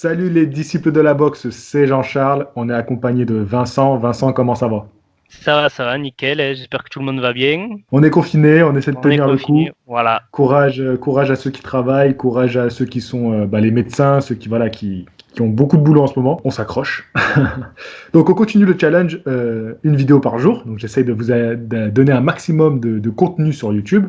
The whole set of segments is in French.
Salut les disciples de la boxe, c'est Jean-Charles. On est accompagné de Vincent. Vincent, comment ça va? Ça va, nickel. J'espère que tout le monde va bien. On est confinés, on essaie de On est tenir le coup. confiné, voilà. Courage, courage à ceux qui travaillent, courage à ceux qui sont les médecins, ceux qui ont beaucoup de boulot en ce moment. On s'accroche. Donc on continue le challenge, une vidéo par jour. Donc j'essaie de vous donner un maximum de contenu sur YouTube.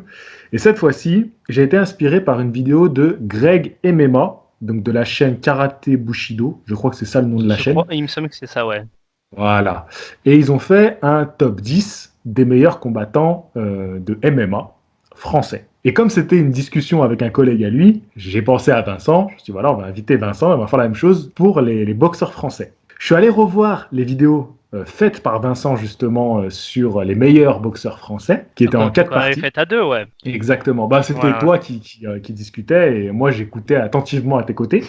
Et cette fois-ci, j'ai été inspiré par une vidéo de Greg MMA, donc de la chaîne Karaté Bushido. Je crois que c'est ça le nom de la Je chaîne. crois, il me semble que c'est ça, ouais. Voilà. Et ils ont fait un top 10 des meilleurs combattants de MMA français. Et comme c'était une discussion avec un collègue à lui, j'ai pensé à Vincent. Je me suis dit, voilà, on va inviter Vincent, on va faire la même chose pour les boxeurs français. Je suis allé revoir les vidéos faites par Vincent justement sur les meilleurs boxeurs français, qui étaient en 4 Qu'on avait parties. fait à deux, ouais. Exactement. Bah, c'était Ouais, toi qui discutais et moi j'écoutais attentivement à tes côtés.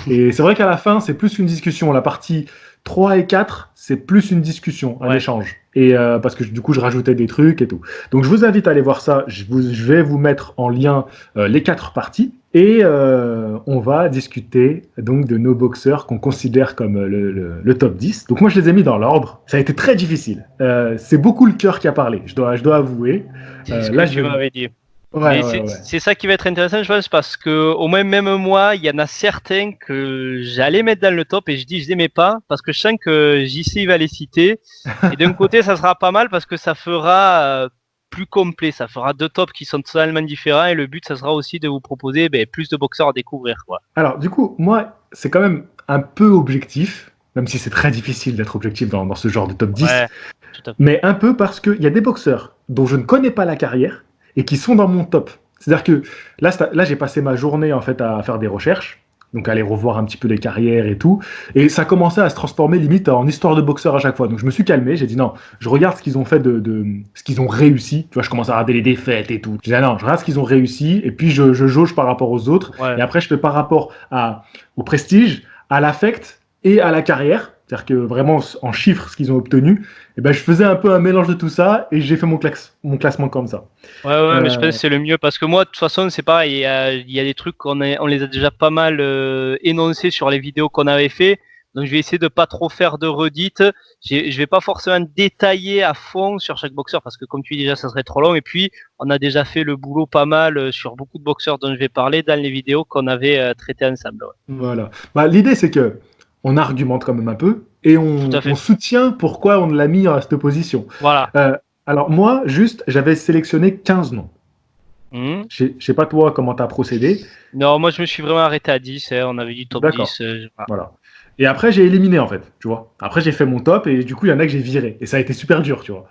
Et c'est vrai qu'à la fin, c'est plus une discussion. La partie 3 et 4, c'est plus une discussion, un ouais. échange. Et parce que du coup, je rajoutais des trucs et tout. Donc je vous invite à aller voir ça. Je vais vous mettre en lien les 4 parties. Et on va discuter donc de nos boxeurs qu'on considère comme le top 10. Donc moi, je les ai mis dans l'ordre. Ça a été très difficile. C'est beaucoup le cœur qui a parlé, je dois avouer. C'est ce que Là, tu m'avais dit. Ouais, Mais ouais, ouais. c'est ça qui va être intéressant, je pense, parce que au moins même moi, il y en a certains que j'allais mettre dans le top et je dis je les mets pas parce que je sens que JC il va les citer. Et d'un côté, ça sera pas mal parce que ça fera plus complet, ça fera deux tops qui sont totalement différents et le but, ça sera aussi de vous proposer plus de boxeurs à découvrir, quoi. Alors, du coup, moi, c'est quand même un peu objectif, même si c'est très difficile d'être objectif dans ce genre de top 10, Ouais, tout à fait. mais un peu parce qu'il y a des boxeurs dont je ne connais pas la carrière et qui sont dans mon top. C'est-à-dire que là j'ai passé ma journée en fait à faire des recherches, donc aller revoir un petit peu les carrières et tout, et ça commençait à se transformer limite en histoire de boxeur à chaque fois. Donc je me suis calmé, j'ai dit non, je regarde ce qu'ils ont fait ce qu'ils ont réussi. Tu vois, je commence à regarder les défaites et tout. Je dis ah non, je regarde ce qu'ils ont réussi et puis je jauge par rapport aux autres, Ouais. et après je fais par rapport au prestige, à l'affect et à la carrière. C'est-à-dire que vraiment en chiffres ce qu'ils ont obtenu, et ben, je faisais un peu un mélange de tout ça et j'ai fait mon classement comme ça. Ouais, mais je pense que c'est le mieux parce que moi, de toute façon, c'est pareil. Il y a des trucs on les a déjà pas mal énoncés sur les vidéos qu'on avait fait. Donc, je vais essayer de pas trop faire de redites. Je vais pas forcément détailler à fond sur chaque boxeur parce que, comme tu dis déjà, ça serait trop long. Et puis, on a déjà fait le boulot pas mal sur beaucoup de boxeurs dont je vais parler dans les vidéos qu'on avait traitées ensemble. Ouais. Voilà. Bah, l'idée, c'est que on argumente quand même un peu et Tout à on fait. soutient pourquoi on l'a mis à cette position. Voilà. Alors, moi, juste, j'avais sélectionné 15 noms. Mhm. Je sais pas toi comment tu as procédé. Non, moi, je me suis vraiment arrêté à 10. On avait dit top D'accord. 10. Voilà. Voilà. Et après, j'ai éliminé, en fait, tu vois. Après, j'ai fait mon top et du coup, il y en a que j'ai viré. Et ça a été super dur, tu vois.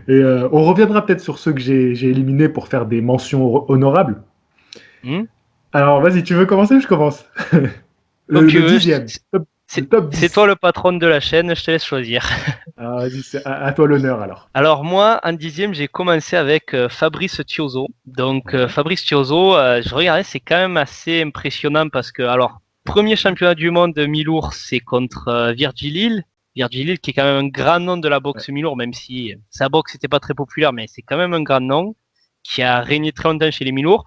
Et on reviendra peut-être sur ceux que j'ai éliminés pour faire des mentions honorables. Mhm. Alors, vas-y, tu veux commencer ou je commence? Comme tu Le veux. dixième. Le top C'est toi 10. le patron de la chaîne, je te laisse choisir. Ah, vas-y, c'est à toi l'honneur alors. Alors moi, en dixième, j'ai commencé avec Fabrice Thiozo. Donc Ouais. Fabrice Thiozo, je regardais, c'est quand même assez impressionnant parce que, alors, premier championnat du monde de mi-lourd, c'est contre Virgil Hill. Virgil Hill qui est quand même un grand nom de la Ouais. boxe mi-lourd, même si sa boxe n'était pas très populaire, mais c'est quand même un grand nom qui a régné très longtemps chez les mi-lourds.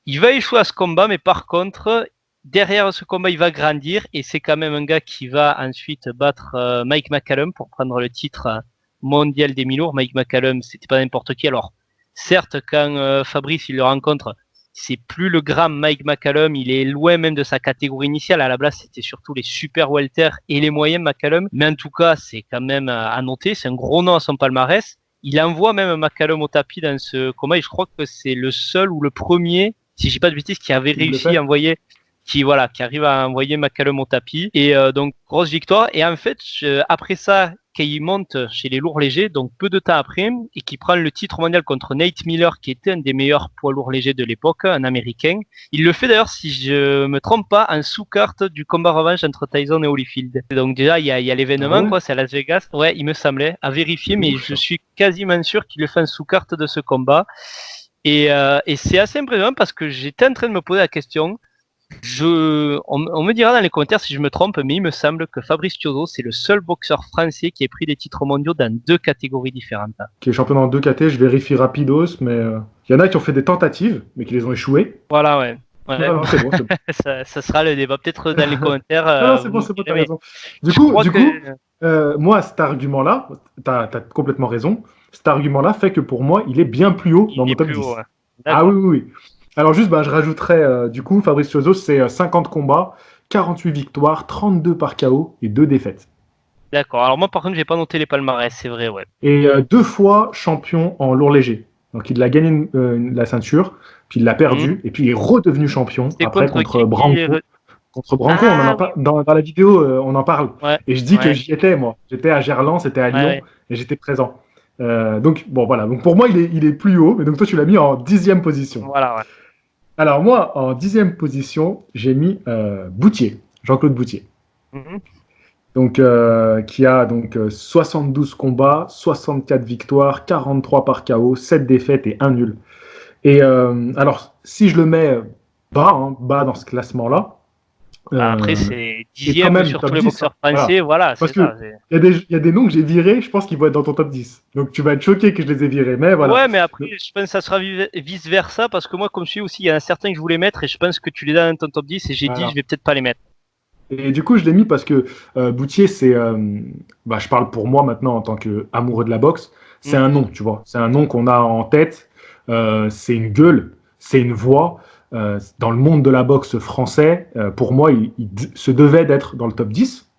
Il va échouer à ce combat, mais par contre, derrière ce combat, il va grandir et c'est quand même un gars qui va ensuite battre Mike McCallum pour prendre le titre mondial des mi-lourds. Mike McCallum, c'était pas n'importe qui. Alors, certes, quand Fabrice il le rencontre, c'est plus le grand Mike McCallum, il est loin même de sa catégorie initiale. À la base, c'était surtout les super welter et les moyens McCallum. Mais en tout cas, c'est quand même à noter, c'est un gros nom à son palmarès. Il envoie même McCallum au tapis dans ce combat et je crois que c'est le seul ou le premier, si je dis pas de bêtises, qui avait Il le réussi fait? à envoyer, qui arrive à envoyer McCallum au tapis. Et donc grosse victoire. Et en fait, après ça, quand il monte chez les lourds légers, donc peu de temps après, et qui prend le titre mondial contre Nate Miller, qui était un des meilleurs poids lourds légers de l'époque, un Américain. Il le fait d'ailleurs, si je me trompe pas, en sous-carte du combat revanche entre Tyson et Holyfield. Donc déjà, il y a Ah l'événement, ouais? quoi, c'est à Las Vegas. Ouais, il me semblait, à vérifier, C'est mais ouf je ça. suis quasiment sûr qu'il le fait en sous-carte de ce combat. Et c'est assez impressionnant parce que j'étais en train de me poser la question. On me dira dans les commentaires si je me trompe, mais il me semble que Fabrice Thiozo, c'est le seul boxeur français qui ait pris des titres mondiaux dans deux catégories différentes. Qui est champion dans 2 KT, je vérifie rapidos, mais il y en a qui ont fait des tentatives, mais qui les ont échouées. Voilà, ouais. Ouais, Non, non, c'est bon, c'est bon. ça sera le débat. Peut-être dans les commentaires. Non, non, c'est Vous bon, nous t'as direz, mais raison. Du je coup, crois du que. coup, moi, cet argument-là, t'as complètement raison. Cet argument-là fait que pour moi, il est bien plus haut Il dans mon est top plus haut. 10. Ouais. Ah oui, D'accord. oui, oui. Alors juste, je rajouterais, du coup, Fabrice Chozo, c'est 50 combats, 48 victoires, 32 par KO et 2 défaites. D'accord. Alors moi, par contre, j'ai pas noté les palmarès, c'est vrai, ouais. Et 2 fois champion en lourd léger. Donc il a gagné la ceinture, puis il l'a Hmm. perdu, et puis il est redevenu champion C'était après contre contre qui? Branco. Contre Branco, on en Ah a oui, pas dans la vidéo, on en parle. ouais, Et je dis que ouais, j'y étais, moi. J'étais à Gerland, c'était à ouais, Lyon, ouais. et j'étais présent. Donc, bon, voilà. Donc, pour moi, il est plus haut, mais donc toi, tu l'as mis en 10e position. Voilà, ouais. Alors, moi, en 10e position, j'ai mis Boutier, Jean-Claude Boutier. Mhm. Donc, qui a donc 72 combats, 64 victoires, 43 par KO, 7 défaites et 1 nul. Et alors, si je le mets bas, bas dans ce classement-là, Après, euh, c'est c'est quand 10e même sur tous top les 10. Hein. boxeurs Voilà. français, voilà, Parce c'est que ça. il y a des noms que j'ai virés, je pense qu'ils vont être dans ton top 10. Donc tu vas être choqué que je les ai virés, mais voilà. Ouais, mais après, je pense que ça sera vice versa parce que moi, comme je suis aussi, il y en a certains que je voulais mettre et je pense que tu les as dans ton top 10 et j'ai dit, je Voilà. vais peut-être pas les mettre. Et du coup, je l'ai mis parce que Boutier, c'est. Je parle pour moi maintenant en tant qu'amoureux de la boxe. C'est Mm. un nom, tu vois. C'est un nom qu'on a en tête. C'est une gueule, c'est une voix. Dans le monde de la boxe français, pour moi, il se devait d'être dans le top 10.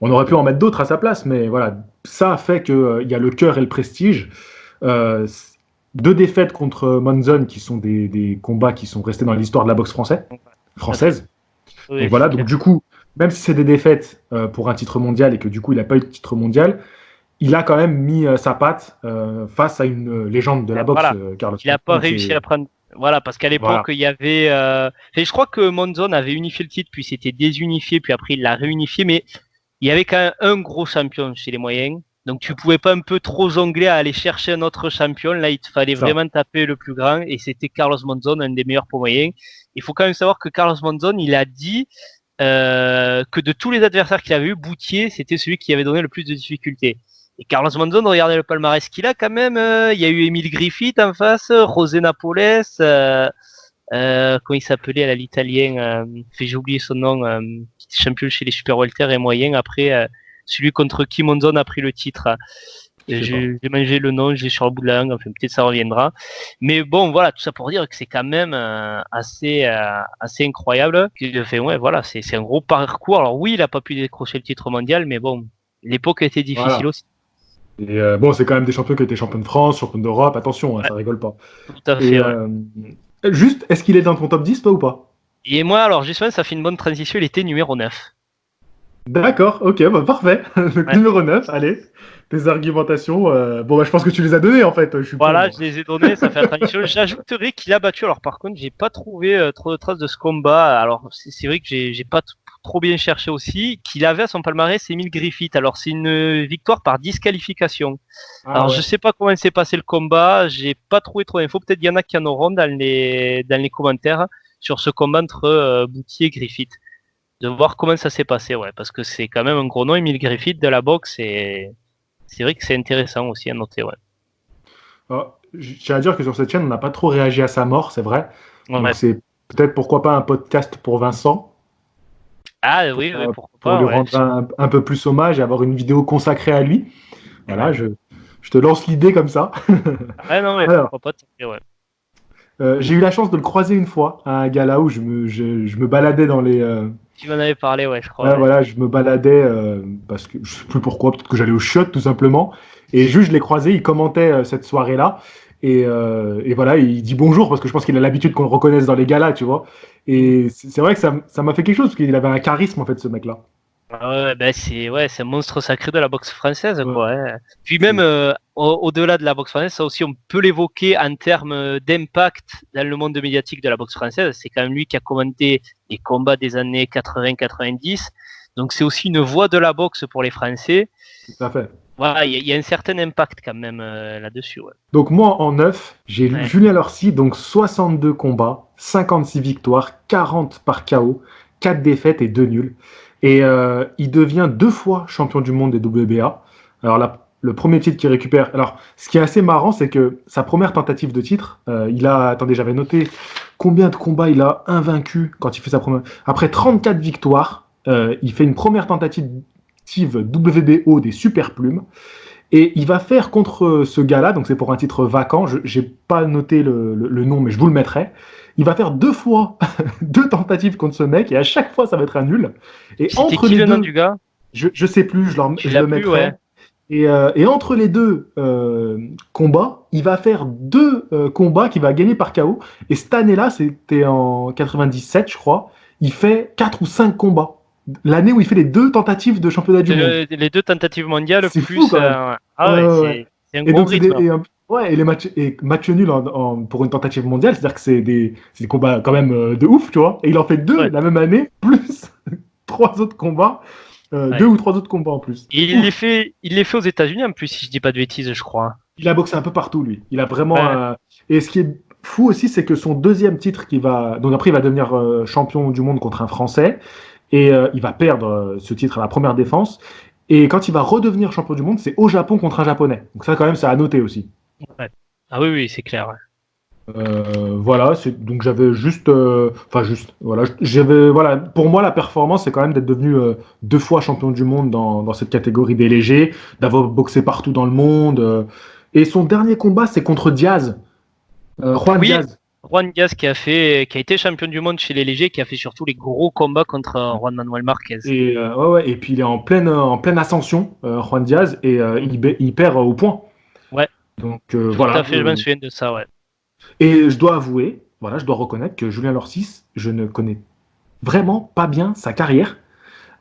On aurait pu en mettre d'autres à sa place, mais voilà, ça a fait qu'il y a le cœur et le prestige. Euh, 2 défaites contre Monzon, qui sont des combats qui sont restés dans l'histoire de la boxe Tout à fait. française. Donc Oui, c'est voilà, donc clair. du coup, même si c'est des défaites pour un titre mondial et que du coup il n'a pas eu de titre mondial, il a quand même mis sa patte face à une légende de la boxe, Voilà. Carlos Il a pas Monzon, réussi à prendre. Voilà, parce qu'à l'époque, voilà. il y avait. Et je crois que Monzon avait unifié le titre, puis c'était désunifié, puis après il l'a réunifié, mais il y avait quand même un gros champion chez les moyens. Donc tu pouvais pas un peu trop jongler à aller chercher un autre champion. Là, il te fallait C'est ça. vraiment taper le plus grand et c'était Carlos Monzon, un des meilleurs poids moyens. Il faut quand même savoir que Carlos Monzon, il a dit que de tous les adversaires qu'il avait eu, Boutier, c'était celui qui avait donné le plus de difficultés. Et Carlos Monzon, regardez le palmarès qu'il a quand même. Il y a eu Emile Griffith en face, José Napoles, comment il s'appelait à l'italien, j'ai oublié son nom, champion chez les super welter et moyens. Après, celui contre qui Monzon a pris le titre. Je sais pas. J'ai mangé le nom, j'ai sur le bout de la langue, enfin peut-être ça reviendra. Mais bon, voilà, tout ça pour dire que c'est quand même assez incroyable. Enfin, ouais, voilà, c'est un gros parcours. Alors oui, il a pas pu décrocher le titre mondial, mais bon, l'époque a été difficile Voilà. aussi. Et bon, c'est quand même des champions qui étaient champions de France, champions d'Europe, attention, hein, Ouais, ça rigole pas. tout à Et fait, ouais. juste, est-ce qu'il est dans ton top 10, toi, ou pas? Et moi, alors justement, ça fait une bonne transition, il était numéro 9. D'accord, ok, parfait. Donc Ouais. numéro 9, allez. Tes argumentations. Je pense que tu les as données en fait. Je suis con, Voilà, moi. je les ai donnés, ça fait la transition. J'ajouterai qu'il a battu. Alors par contre, j'ai pas trouvé trop de traces de ce combat. Alors c'est vrai que j'ai pas trop bien cherché aussi. Qu'il avait à son palmarès Emile Griffith. Alors c'est une victoire par disqualification. Ah Alors je ouais. sais pas comment s'est passé le combat. J'ai pas trouvé trop d'infos. Peut-être qu'il y en a qui en auront dans les commentaires sur ce combat entre Boutier et Griffith. De voir comment ça s'est passé, ouais, parce que c'est quand même un gros nom, Emile Griffith de la boxe, et c'est vrai que c'est intéressant aussi à noter, ouais. Je tiens à dire que sur cette chaîne, on n'a pas trop réagi à sa mort, c'est vrai. Ouais. Donc c'est peut-être pourquoi pas un podcast pour Vincent, Ah oui, oui, pourquoi pour pas, lui ouais. rendre un peu plus hommage et avoir une vidéo consacrée à lui. Ouais, Voilà, je te lance l'idée comme ça. ouais non, mais Alors, pourquoi pas, ouais. j'ai eu la chance de le croiser une fois à un gala où je me baladais dans les, Tu m'en avais parlé, ouais, je crois, ouais, ouais. voilà, je me baladais parce que je sais plus pourquoi, peut-être que j'allais au shot tout simplement. Et juste, je l'ai croisé, il commentait cette soirée-là. Et voilà, il dit bonjour parce que je pense qu'il a l'habitude qu'on le reconnaisse dans les galas, tu vois. Mm. Et c'est vrai que ça m'a fait quelque chose parce qu'il avait un charisme en fait, ce mec-là. Ah ouais, ben c'est un monstre sacré de la boxe française, Ouais, quoi. Hein. Puis même c'est- au-delà de la boxe française, ça aussi on peut l'évoquer en termes d'impact dans le monde médiatique de la boxe française. C'est quand même lui qui a commenté les combats des années 80-90. Donc c'est aussi une voix de la boxe pour les Français. tout à fait. Voilà, il y a un certain impact quand même là-dessus. Ouais. Donc moi, en 9, j'ai Ouais. Julien Lorcy, donc 62 combats, 56 victoires, 40 par KO, 4 défaites et 2 nuls. Et il devient 2 fois champion du monde des WBA. Alors le premier titre qu'il récupère. Alors, ce qui est assez marrant, c'est que sa première tentative de titre, attendez, j'avais noté Combien de combats il a invaincu quand il fait sa première... Après 34 victoires, il fait une première tentative WBO des super plumes. Et il va faire contre ce gars-là, donc c'est pour un titre vacant, je n'ai pas noté le nom, mais je vous le mettrai. Il va faire 2 fois 2 tentatives contre ce mec, et à chaque fois, ça va être un nul. Et C'était entre qui les le nom deux, du gars? je sais plus, Tu je l'as le plus, mettrai. ouais. Et entre les deux combats, il va faire 2 combats qu'il va gagner par KO. Et cette année-là, c'était en 97, je crois, il fait 4 ou 5 combats. L'année où il fait les 2 tentatives de championnat du monde. Les 2 tentatives mondiales C'est fou plus. quand même. Ah Ouais, ouais, ouais, ouais. c'est un Et gros donc, rythme. ouais, et les matchs nuls pour une tentative mondiale, c'est-à-dire que c'est des combats quand même de ouf, tu vois. Et il en fait 2 Ouais, la même année, plus 3 autres combats, deux ouais. ou trois autres combats en plus. Et Ouf. il les fait aux États-Unis en plus, si je dis pas de bêtises, je crois. Il a boxé un peu partout, lui. Il a vraiment. Ouais. Et ce qui est fou aussi, c'est que son deuxième titre, donc après, il va devenir champion du monde contre un Français. Et il va perdre ce titre à la première défense. Et quand il va redevenir champion du monde, c'est au Japon contre un Japonais. Donc ça, quand même, c'est à noter aussi. Ouais. Ah oui, oui, c'est clair. Ouais. Voilà, donc j'avais juste, voilà, voilà, pour moi la performance c'est quand même d'être devenu 2 fois champion du monde dans cette catégorie des légers, d'avoir boxé partout dans le monde. Et son dernier combat c'est contre Diaz, Juan Oui, Diaz. Juan Diaz qui a été champion du monde chez les légers, qui a fait surtout les gros combats contre Juan Manuel Marquez. Et ouais, ouais, et puis il est en pleine ascension, Juan Diaz, et il perd au point. Ouais, Donc tout à voilà. fait, je me souviens de ça, ouais. Et je dois avouer, voilà, je dois reconnaître que Julien Lorsis, je ne connais vraiment pas bien sa carrière.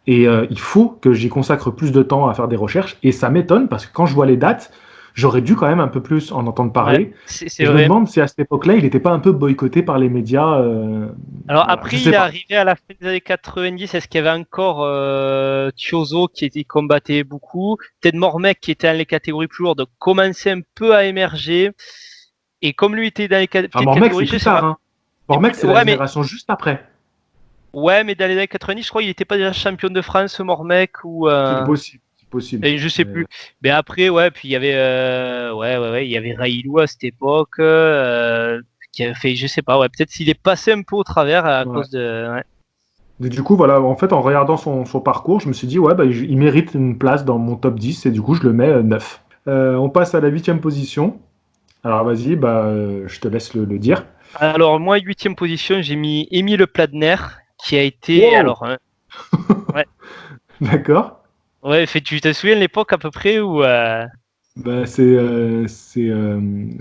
Et il faut que j'y consacre plus de temps à faire des recherches. Et ça m'étonne parce que quand je vois les dates, j'aurais dû quand même un peu plus en entendre Ouais, parler. c'est Et je me vrai. demande si à cette époque-là, il n'était pas un peu boycotté par les médias. Alors Voilà, je après, il sais est pas. arrivé à la fin des années 90. Est-ce qu'il y avait encore Thiozo qui combattait beaucoup? Peut-être Mormec qui était dans les catégories plus lourdes, commençait un peu à émerger. Et comme lui était dans les Enfin, petites Mormec, c'est catégories, je plus sais tard. pas. Hein. Mormec, c'est la Ouais, mais génération juste après. ouais, mais dans les années 90, je crois qu'il était pas déjà champion de France, Mormec, ou C'est possible. C'est possible. et je sais plus. Mais après, ouais, puis il y avait il y avait Railou à cette époque qui avait fait, je sais pas, ouais, peut-être s'il est passé un peu au travers à Ouais. cause de. Ouais. Et du coup, voilà, en fait, en regardant son parcours, je me suis dit, ouais, bah, il mérite une place dans mon top 10 et du coup, je le mets 9. On passe à la 8e position. Alors, vas-y, bah, je te laisse le dire. Alors moi, 8e position, j'ai mis Émile Pladner, qui a été, Wow. alors, ouais, D'accord. ouais, tu te souviens de l'époque à peu près où, Bah, c'est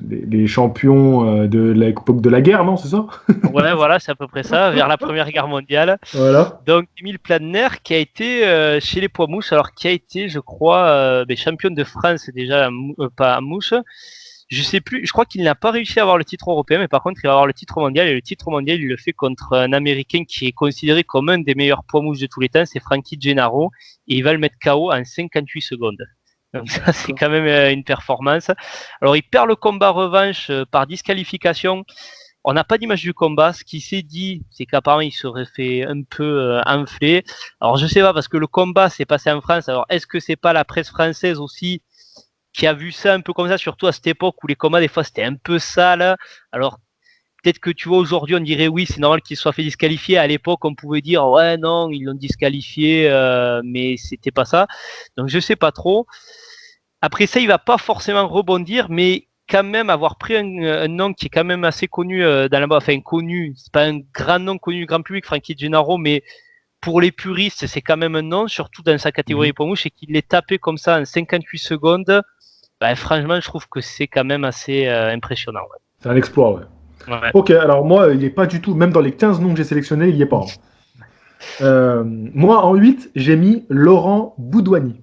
les champions de l'époque de la guerre, non, c'est ça? ouais, voilà, c'est à peu près ça, vers la Première Guerre mondiale. Voilà. Donc Émile Pladner, qui a été chez les poids mouches, alors qui a été, je crois, champion de France déjà, pas à mouche. Je sais plus, je crois qu'il n'a pas réussi à avoir le titre européen, mais par contre, il va avoir le titre mondial. Et le titre mondial, il le fait contre un Américain qui est considéré comme un des meilleurs poids mouches de tous les temps, c'est Frankie Gennaro. Et il va le mettre KO en 58 secondes. Donc ça, c'est quand même une performance. Alors, il perd le combat revanche par disqualification. On n'a pas d'image du combat. Ce qui s'est dit, c'est qu'apparemment, il serait fait un peu enfler. Alors, je sais pas, parce que le combat s'est passé en France. Alors, est-ce que c'est pas la presse française aussi qui a vu ça un peu comme ça, surtout à cette époque où les combats, des fois, c'était un peu sale. Alors, peut-être que tu vois, aujourd'hui, on dirait oui, c'est normal qu'il soit fait disqualifier. À l'époque, on pouvait dire ouais, non, ils l'ont disqualifié, mais c'était pas ça. Donc, je sais pas trop. Après ça, il va pas forcément rebondir, mais quand même avoir pris un nom qui est quand même assez connu dans la enfin connu, c'est pas un grand nom connu du grand public, Frankie Gennaro, mais pour les puristes, c'est quand même un nom, surtout dans sa catégorie poids mouche, et qu'il l'ait tapé comme ça en 58 secondes. Bah, franchement, je trouve que c'est quand même assez impressionnant. Ouais. C'est un exploit, ouais. Ouais. Ok, alors moi, il n'est pas du tout, même dans les 15 noms que j'ai sélectionnés, il n'y est pas. Moi, en 8, j'ai mis Laurent Boudouani.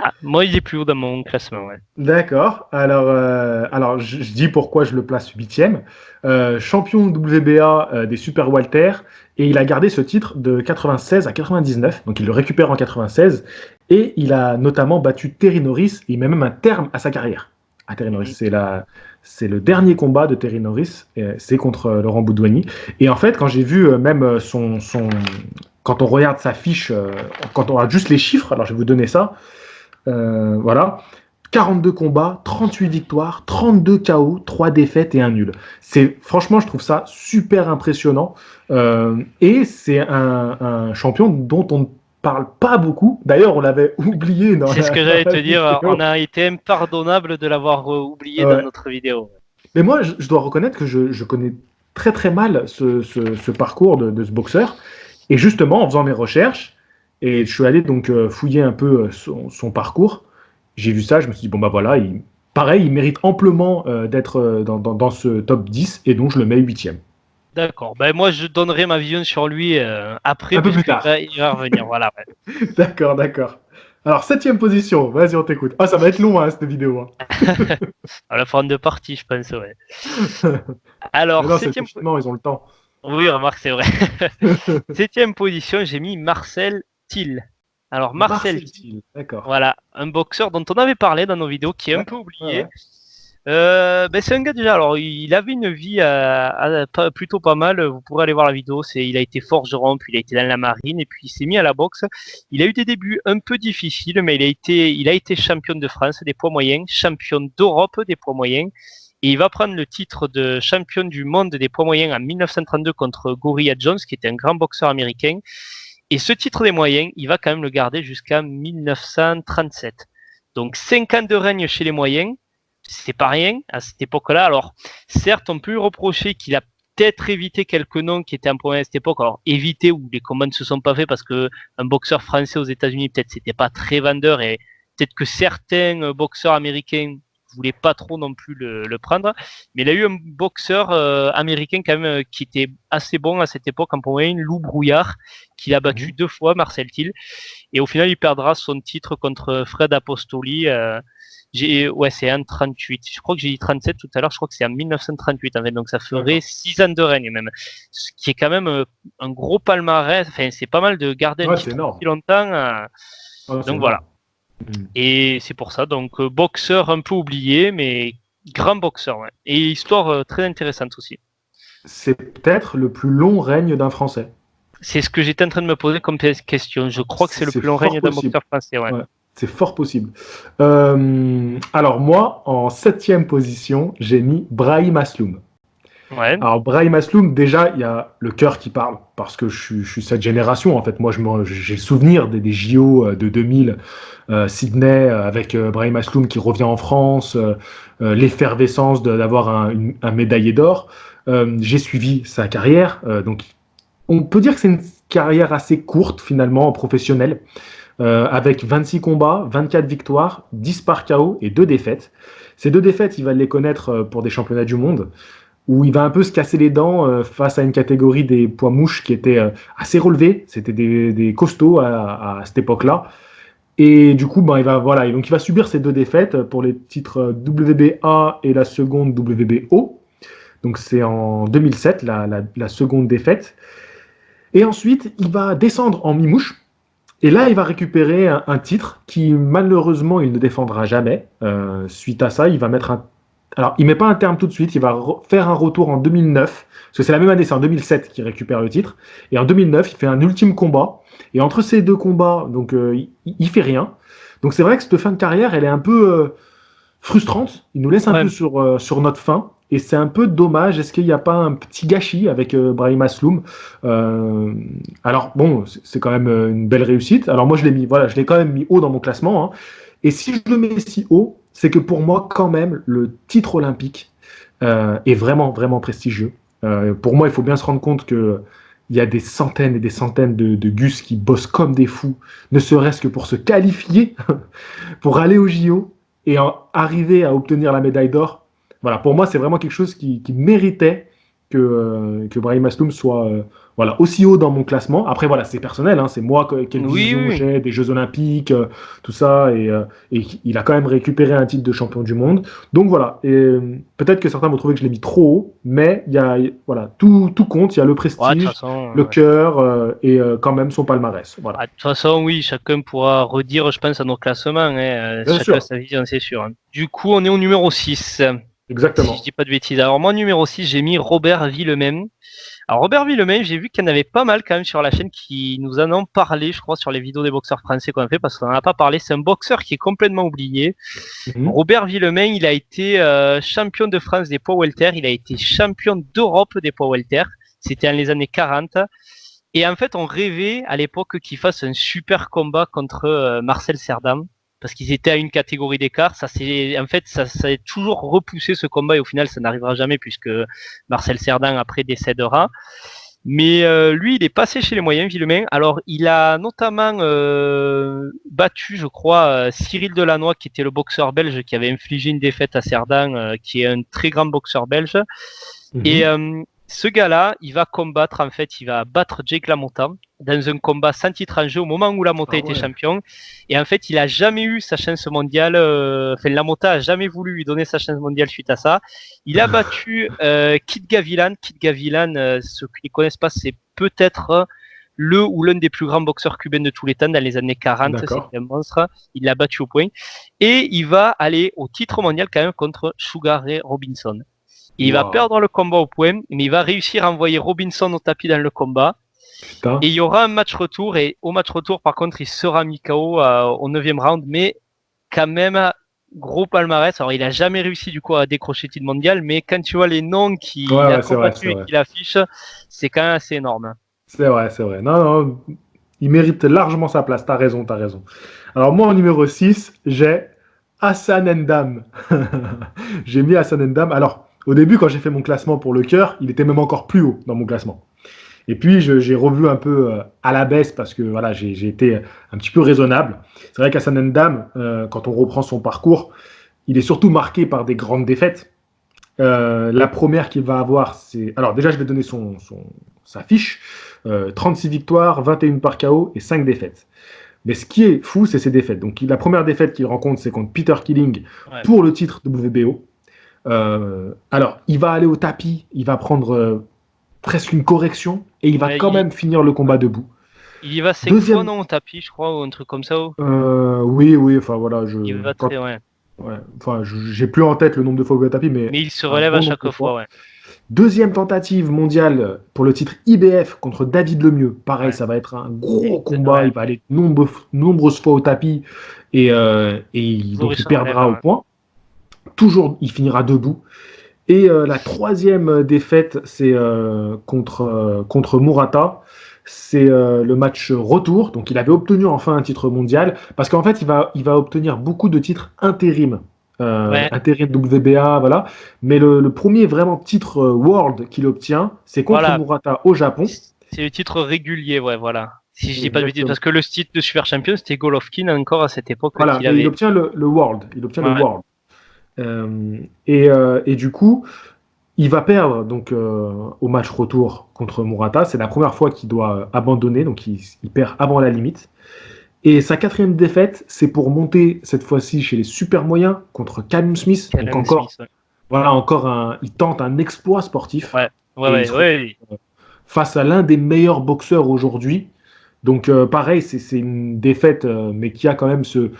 Ah, moi, il est plus haut dans mon classement. Ouais. D'accord. Alors je dis pourquoi je le place 8e. Champion WBA des Super Walter, et il a gardé ce titre de 96 à 99, donc il le récupère en 96, et il a notamment battu Terry Norris, il met même un terme à sa carrière. Terry Norris, c'est le dernier combat de Terry Norris, c'est contre Laurent Boudouani. Et en fait, quand j'ai vu même quand on regarde sa fiche, quand on a juste les chiffres, alors je vais vous donner ça, voilà. 42 combats, 38 victoires, 32 KO, 3 défaites et un nul. Franchement, je trouve ça super impressionnant. Et c'est un champion dont on ne parle pas beaucoup. D'ailleurs, on l'avait oublié C'est ce que j'allais te dire. vidéo. On a été impardonnable de l'avoir oublié dans notre vidéo. Mais moi, je dois reconnaître que je connais très très mal ce parcours de ce boxeur. Et justement, en faisant mes recherches, et je suis allé donc fouiller un peu son parcours, j'ai vu ça, je me suis dit, bon bah voilà, pareil, il mérite amplement d'être dans ce top 10, et donc je le mets 8e. D'accord. Ben, moi, je donnerai ma vision sur lui après, Un peu plus tard. il va revenir. Voilà. Ouais. D'accord, d'accord. Alors, 7e position, vas-y, on t'écoute. Ah, ça va être long, hein, cette vidéo. Hein. À la fin de partie, je pense, ouais. Mais Alors, non, c'est confinement, ils ont le temps. Oui, remarque, c'est vrai. 7e position, j'ai mis Marcel Thiel. Alors, Marcel Thiel, d'accord. voilà, un boxeur dont on avait parlé dans nos vidéos, qui est un peu oublié. Ouais. Ben, c'est un gars déjà, alors il avait une vie plutôt pas mal, vous pourrez aller voir la vidéo, il a été forgeron, puis il a été dans la marine, et puis il s'est mis à la boxe. Il a eu des débuts un peu difficiles, mais il a été champion de France des poids moyens, champion d'Europe des poids moyens, et il va prendre le titre de champion du monde des poids moyens en 1932 contre Gorilla Jones, qui était un grand boxeur américain. Et ce titre des moyens, il va quand même le garder jusqu'à 1937. Donc 5 ans de règne chez les moyens, c'est pas rien à cette époque-là. Alors, certes, on peut lui reprocher qu'il a peut-être évité quelques noms qui étaient en problème à cette époque. Alors, éviter où les combats ne se sont pas faits parce que un boxeur français aux États-Unis, peut-être, c'était pas très vendeur et peut-être que certains boxeurs américains voulaient pas trop non plus le prendre. Mais il a eu un boxeur américain quand même qui était assez bon à cette époque en moyen, Lou Brouillard, qu'il a battu 2 fois, Marcel Thiel. Et au final, il perdra son titre contre Fred Apostoli. C'est en 38. Je crois que j'ai dit 37 tout à l'heure. Je crois que c'est en 1938 en fait. Donc ça ferait 6 ans de règne même. Ce qui est quand même un gros palmarès. Enfin, c'est pas mal de garder un titre aussi longtemps. Donc voilà. Et c'est pour ça. Donc boxeur un peu oublié, mais grand boxeur. Ouais. Et histoire très intéressante aussi. C'est peut-être le plus long règne d'un Français. C'est ce que j'étais en train de me poser comme question. Je crois que c'est le plus long règne d'un boxeur français. Ouais. C'est fort possible. Alors moi, en 7e position, j'ai mis Brahim Asloum. Ouais. Alors Brahim Asloum, déjà, il y a le cœur qui parle, parce que je suis cette génération. En fait, moi, j'ai le souvenir des JO de 2000, Sydney, avec Brahim Asloum qui revient en France, l'effervescence d'avoir un médaillé d'or. J'ai suivi sa carrière, donc on peut dire que c'est une carrière assez courte finalement en professionnel, avec 26 combats, 24 victoires, 10 par KO et 2 défaites. Ces 2 défaites, il va les connaître pour des championnats du monde, où il va un peu se casser les dents face à une catégorie des poids mouches qui était assez relevée. C'était des costauds à cette époque-là. Et du coup, il va subir ces 2 défaites pour les titres WBA et la seconde WBO. Donc c'est en 2007, la seconde défaite. Et ensuite, il va descendre en mi-mouche. Et là, il va récupérer un titre qui, malheureusement, il ne défendra jamais. Suite à ça, il va mettre un... Alors, il ne met pas un terme tout de suite, il va faire un retour en 2009, parce que c'est la même année, c'est en 2007 qu'il récupère le titre. Et en 2009, il fait un ultime combat. Et entre ces 2 combats, donc, il fait rien. Donc, c'est vrai que cette fin de carrière, elle est un peu frustrante. Il nous laisse un peu sur notre fin. Et c'est un peu dommage. Est-ce qu'il n'y a pas un petit gâchis avec Brahim Asloum? Alors bon, c'est quand même une belle réussite. Alors moi, je l'ai quand même mis haut dans mon classement. Hein. Et si je le mets si haut, c'est que pour moi, quand même, le titre olympique est vraiment, vraiment prestigieux. Pour moi, il faut bien se rendre compte que il y a des centaines et des centaines de Gus qui bossent comme des fous, ne serait-ce que pour se qualifier, pour aller au JO et arriver à obtenir la médaille d'or. Voilà, pour moi, c'est vraiment quelque chose qui méritait que Brahim Asloum soit aussi haut dans mon classement. Après, voilà, c'est personnel, hein, c'est moi quelle vision j'ai des Jeux Olympiques, tout ça, et il a quand même récupéré un titre de champion du monde. Donc voilà, et peut-être que certains vont trouver que je l'ai mis trop haut, mais tout compte, il y a le prestige, le cœur et quand même son palmarès. Voilà. De toute façon, oui, chacun pourra redire, je pense, à nos classements. Chacun sa vision, c'est sûr. Du coup, on est au numéro 6. Exactement. Si je dis pas de bêtises. Alors moi, numéro 6, j'ai mis Robert Villemin. Alors Robert Villemin, j'ai vu qu'il y en avait pas mal quand même sur la chaîne qui nous en ont parlé, je crois, sur les vidéos des boxeurs français qu'on a fait, parce qu'on n'en a pas parlé. C'est un boxeur qui est complètement oublié. Mhm. Robert Villemin, il a été champion de France des poids welter, il a été champion d'Europe des poids welter. C'était dans les années 40. Et en fait, on rêvait à l'époque qu'il fasse un super combat contre Marcel Cerdan, parce qu'ils étaient à une catégorie d'écart. Ça a toujours repoussé ce combat et au final, ça n'arrivera jamais puisque Marcel Cerdan après décédera. Mais lui, il est passé chez les moyens, Villemain. Alors, il a notamment battu, je crois, Cyril Delannoy, qui était le boxeur belge qui avait infligé une défaite à Cerdan, qui est un très grand boxeur belge. Et Mhm. ce gars-là, il va combattre, en fait, il va battre Jake LaMotta dans un combat sans titre en jeu au moment où LaMotta Ah était ouais. champion. Et en fait, il a jamais eu sa chance mondiale. Enfin, LaMotta a jamais voulu lui donner sa chance mondiale suite à ça. Il a battu Kid Gavilan. Kid Gavilan, ceux qui ne connaissent pas, c'est peut-être le ou l'un des plus grands boxeurs cubains de tous les temps dans les années 40. D'accord. C'était un monstre. Il l'a battu au point. Et il va aller au titre mondial quand même contre Sugar Ray Robinson. Il va Waouh. perdre le combat au point, mais il va réussir à envoyer Robinson au tapis dans le combat. Et Putain. il y aura un match retour. Et au match retour, par contre, il sera mis KO au 9e round. Mais quand même, gros palmarès. Alors, il a jamais réussi du coup à décrocher le titre mondial. Mais quand tu vois les noms Ouais, qu'il a ouais, c'est vrai, c'est combattu et vrai. qu'il affiche, c'est quand même assez énorme. C'est vrai, c'est vrai. Non, non, il mérite largement sa place. T'as raison, t'as raison. Alors, moi, en numéro 6, j'ai Hassan Ndam. J'ai mis Hassan Ndam. Alors, au début, quand j'ai fait mon classement pour le cœur, il était même encore plus haut dans mon classement. Et puis, j'ai revu un peu à la baisse parce que voilà, j'ai été un petit peu raisonnable. C'est vrai qu'Hassan Ndam, quand on reprend son parcours, il est surtout marqué par des grandes défaites. La première qu'il va avoir, c'est. Alors, déjà, je vais donner sa fiche. 36 victoires, 21 par KO et 5 défaites. Mais ce qui est fou, c'est ses défaites. Donc, la première défaite qu'il rencontre, c'est contre Peter Killing Ouais. pour le titre WBO. Alors, il va aller au tapis, il va prendre presque une correction et il va Ouais, quand même finir le ouais. combat debout. Il y va 5 fois, Deuxième. non, au tapis, je crois, ou un truc comme ça. Oui, oui, enfin voilà, Il va très, ouais. ouais, enfin, j'ai plus en tête le nombre de fois qu'il va au tapis, mais Mais il se un relève à bon nombre de chaque fois. fois, ouais. Deuxième tentative mondiale pour le titre IBF contre David Lemieux. Pareil, Ouais. ça va être un gros combat. Ouais. Il va aller nombreuses fois au tapis Toujours il donc il se relève, perdra au ouais. point. Toujours, il finira debout. Et la troisième défaite, c'est contre Murata. C'est le match retour. Donc il avait obtenu enfin un titre mondial. Parce qu'en fait, il va obtenir beaucoup de titres intérim. Ouais, Intérim WBA, voilà. Mais le premier vraiment titre World qu'il obtient, c'est contre voilà. Murata au Japon. C'est le titre régulier, ouais, voilà. Si je dis pas de bêtises, Exactement. parce que le titre de Super Champion, c'était Golovkin encore à cette époque Voilà. qu'il Et il avait. obtient le World. Il obtient le Ouais, World. Et du coup, il va perdre donc au match retour contre Murata. C'est la première fois qu'il doit abandonner, donc il perd avant la limite. Et sa quatrième défaite, c'est pour monter cette fois-ci chez les super moyens contre Callum Smith. Donc Callum encore, Smith, ouais. voilà, il tente un exploit sportif Ouais, ouais, et il ouais, se retrouve ouais. face à l'un des meilleurs boxeurs aujourd'hui. Donc pareil, c'est une défaite, mais qui a quand même ce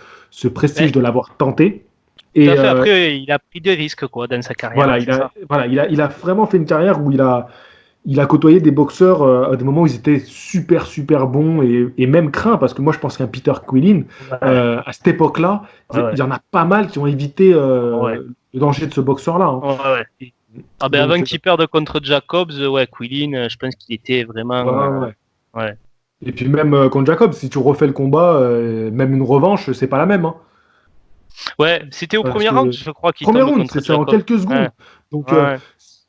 Ouais, prestige de l'avoir tenté. tout Et, à fait. Après, il a pris des risques, quoi, dans sa carrière, voilà, c'est ça. il a vraiment fait une carrière où il a côtoyé des boxeurs à des moments où ils étaient super, super bons et même craints, parce que moi je pense qu'un Peter Quillin, Ouais, à cette époque-là, ouais, il ouais. y en a pas mal qui ont évité Ouais, le danger de ce boxeur-là, hein. ouais, ouais. Et Ah ben avant donc, qu'il perde contre Jacobs, ouais, Quillin, je pense qu'il était ouais, vraiment. ouais, ouais. Ouais. Et puis même contre Jacob, si tu refais le combat, même une revanche, c'est pas la même, hein. Ouais, c'était au Parce premier round, que je crois, qu'il premier tombe round, contre c'est en Jacob. quelques Ouais, secondes. Donc, ouais.